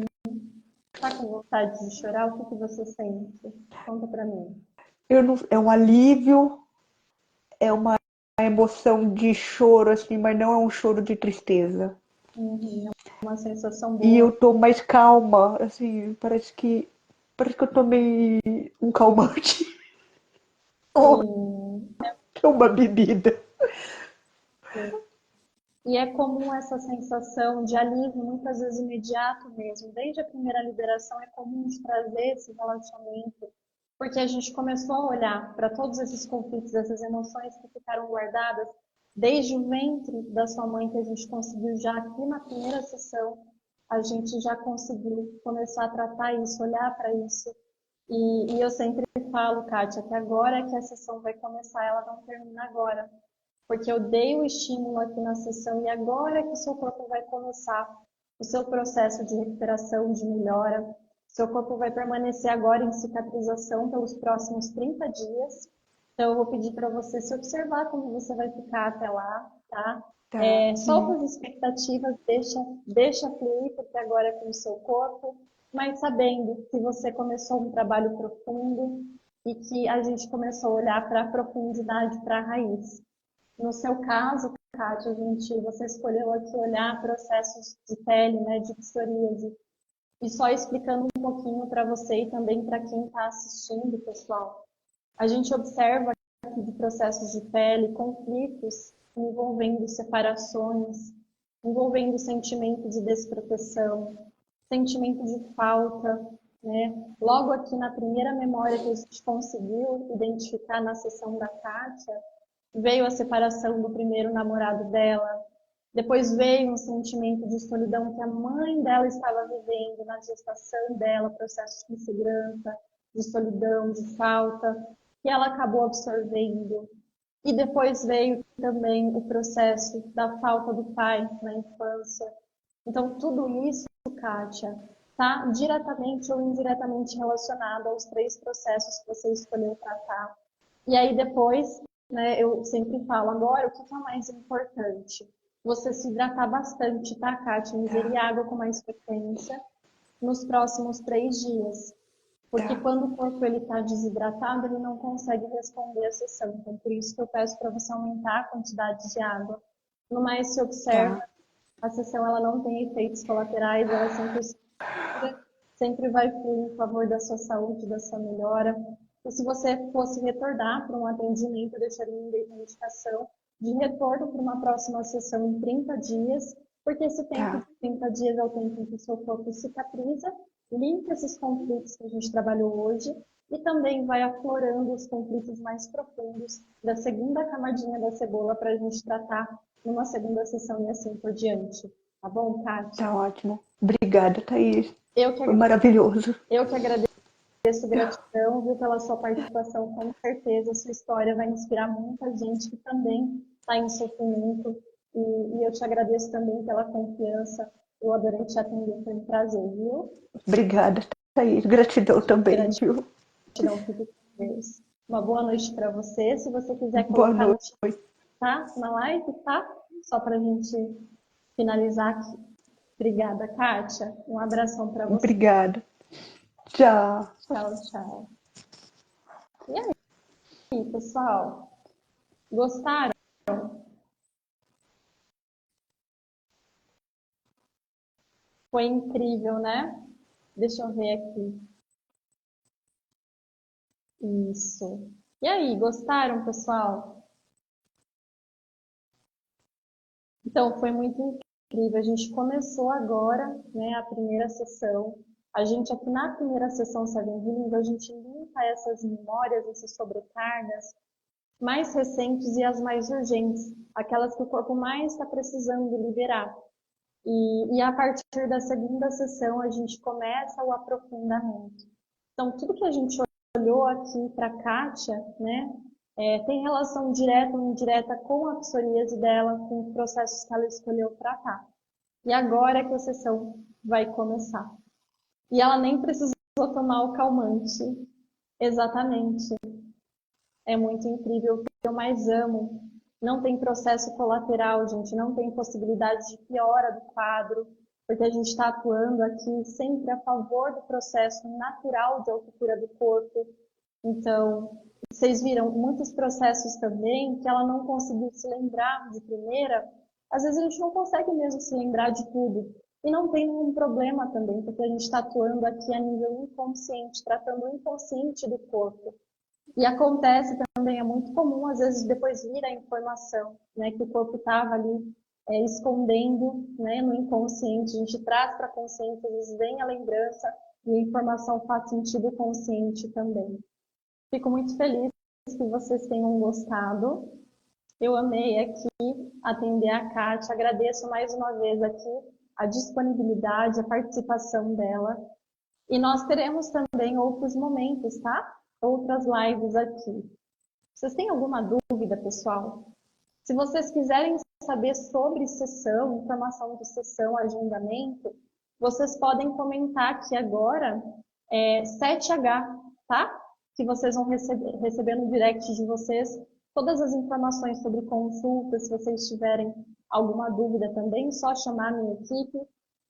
Está com vontade de chorar? O que você sente? Conta para mim. É um alívio, é uma emoção de choro, assim, mas não é um choro de tristeza. É uma sensação E boa. eu tô mais calma, assim, parece que eu tomei um calmante ou Sim. uma bebida. E é comum essa sensação de alívio, muitas vezes imediato mesmo. Desde a primeira liberação é comum de trazer esse relaxamento, porque a gente começou a olhar para todos esses conflitos, essas emoções que ficaram guardadas desde o ventre da sua mãe, que a gente conseguiu já aqui na primeira sessão, a gente já conseguiu começar a tratar isso, olhar para isso. E eu sempre falo, Kátia, que agora é que a sessão vai começar, ela não termina agora. Porque eu dei o estímulo aqui na sessão e agora é que o seu corpo vai começar o seu processo de recuperação, de melhora. Seu corpo vai permanecer agora em cicatrização pelos próximos 30 dias. Então, eu vou pedir para você se observar como você vai ficar até lá, tá? Tá. Solta as expectativas, deixa fluir, porque agora é com o seu corpo, mas sabendo que você começou um trabalho profundo e que a gente começou a olhar para a profundidade, para a raiz. No seu caso, Kátia, você escolheu aqui olhar processos de pele, né, de psoríase. E só explicando um pouquinho para você e também para quem está assistindo, pessoal. A gente observa aqui de processos de pele conflitos envolvendo separações, envolvendo sentimento de desproteção, sentimento de falta, né? Logo aqui na primeira memória que a gente conseguiu identificar na sessão da Kátia, veio a separação do primeiro namorado dela, depois veio um sentimento de solidão que a mãe dela estava vivendo na gestação dela, processos de insegurança, de solidão, de falta. que ela acabou absorvendo. E depois veio também o processo da falta do pai na infância. Então, tudo isso, Kátia, está diretamente ou indiretamente relacionado aos 3 processos que você escolheu tratar. E aí depois, né, eu sempre falo, agora o que é mais importante? Você se hidratar bastante, tá, Kátia? Ingerir água com mais frequência nos próximos 3 dias. Porque quando o corpo está desidratado, ele não consegue responder a sessão. Então, por isso que eu peço para você aumentar a quantidade de água. No mais, se observa, a sessão ela não tem efeitos colaterais, ela sempre segura, sempre vai fluir em favor da sua saúde, da sua melhora. E se você fosse retornar para um atendimento, eu deixaria uma indicação de retorno para uma próxima sessão em 30 dias, porque esse tempo de 30 dias é o tempo em que o seu corpo cicatriza, limpa esses conflitos que a gente trabalhou hoje e também vai aflorando os conflitos mais profundos da segunda camadinha da cebola para a gente tratar numa segunda sessão e assim por diante. Tá bom, Kátia? Tá ótimo. Obrigada, Thaís. Foi maravilhoso. Eu que agradeço, gratidão, viu, pela sua participação. Com certeza, a sua história vai inspirar muita gente que também está em sofrimento. E eu te agradeço também pela confiança. Eu adorei te atender, foi um prazer, viu? Obrigada, Thaís. Gratidão também, viu? Gratidão, fique com Deus. Uma boa noite para você. Se você quiser Boa colocar noite. tá? Na live, tá? Só para a gente finalizar aqui. Obrigada, Kátia. Um abração para você. Obrigada. Tchau. Tchau, tchau. E aí, pessoal? Gostaram? Foi incrível, né? Deixa eu ver aqui. Isso. E aí, gostaram, pessoal? Então, foi muito incrível. A gente começou agora, né, a primeira sessão. A gente aqui na primeira sessão Seven Healing, a gente limpa essas memórias, essas sobrecargas mais recentes e as mais urgentes, aquelas que o corpo mais está precisando liberar. E a partir da segunda sessão, a gente começa o aprofundamento. Então, tudo que a gente olhou aqui para a Kátia, né, tem relação direta ou indireta com a psoríase dela, com os processos que ela escolheu tratar. E agora é que a sessão vai começar. E ela nem precisou tomar o calmante. Exatamente. É muito incrível. O que eu mais amo. Não tem processo colateral, gente. Não tem possibilidade de piora do quadro. Porque a gente está atuando aqui sempre a favor do processo natural de autocura do corpo. Então, vocês viram muitos processos também que ela não conseguiu se lembrar de primeira. Às vezes a gente não consegue mesmo se lembrar de tudo. E não tem nenhum problema também, porque a gente está atuando aqui a nível inconsciente, tratando o inconsciente do corpo. E acontece também, é muito comum, às vezes depois vir a informação, né, que o corpo estava ali escondendo, né, no inconsciente. A gente traz para a consciência, às vezes vem a lembrança e a informação faz sentido consciente também. Fico muito feliz que vocês tenham gostado. Eu amei aqui atender a Kátia. Agradeço mais uma vez aqui a disponibilidade, a participação dela. E nós teremos também outros momentos, tá? Outras lives aqui. Vocês têm alguma dúvida, pessoal? Se vocês quiserem saber sobre sessão, informação de sessão, agendamento, vocês podem comentar aqui agora 7H, tá? Que vocês vão receber no direct de vocês todas as informações sobre consulta. Se vocês tiverem alguma dúvida também, só chamar a minha equipe,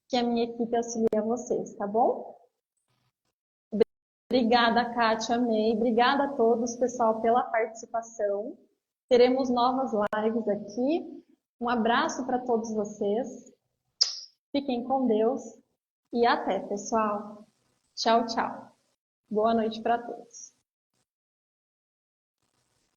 que a minha equipe auxilia vocês, tá bom? Obrigada, Kátia, amei. Obrigada a todos, pessoal, pela participação. Teremos novas lives aqui. Um abraço para todos vocês. Fiquem com Deus e até, pessoal. Tchau, tchau. Boa noite para todos.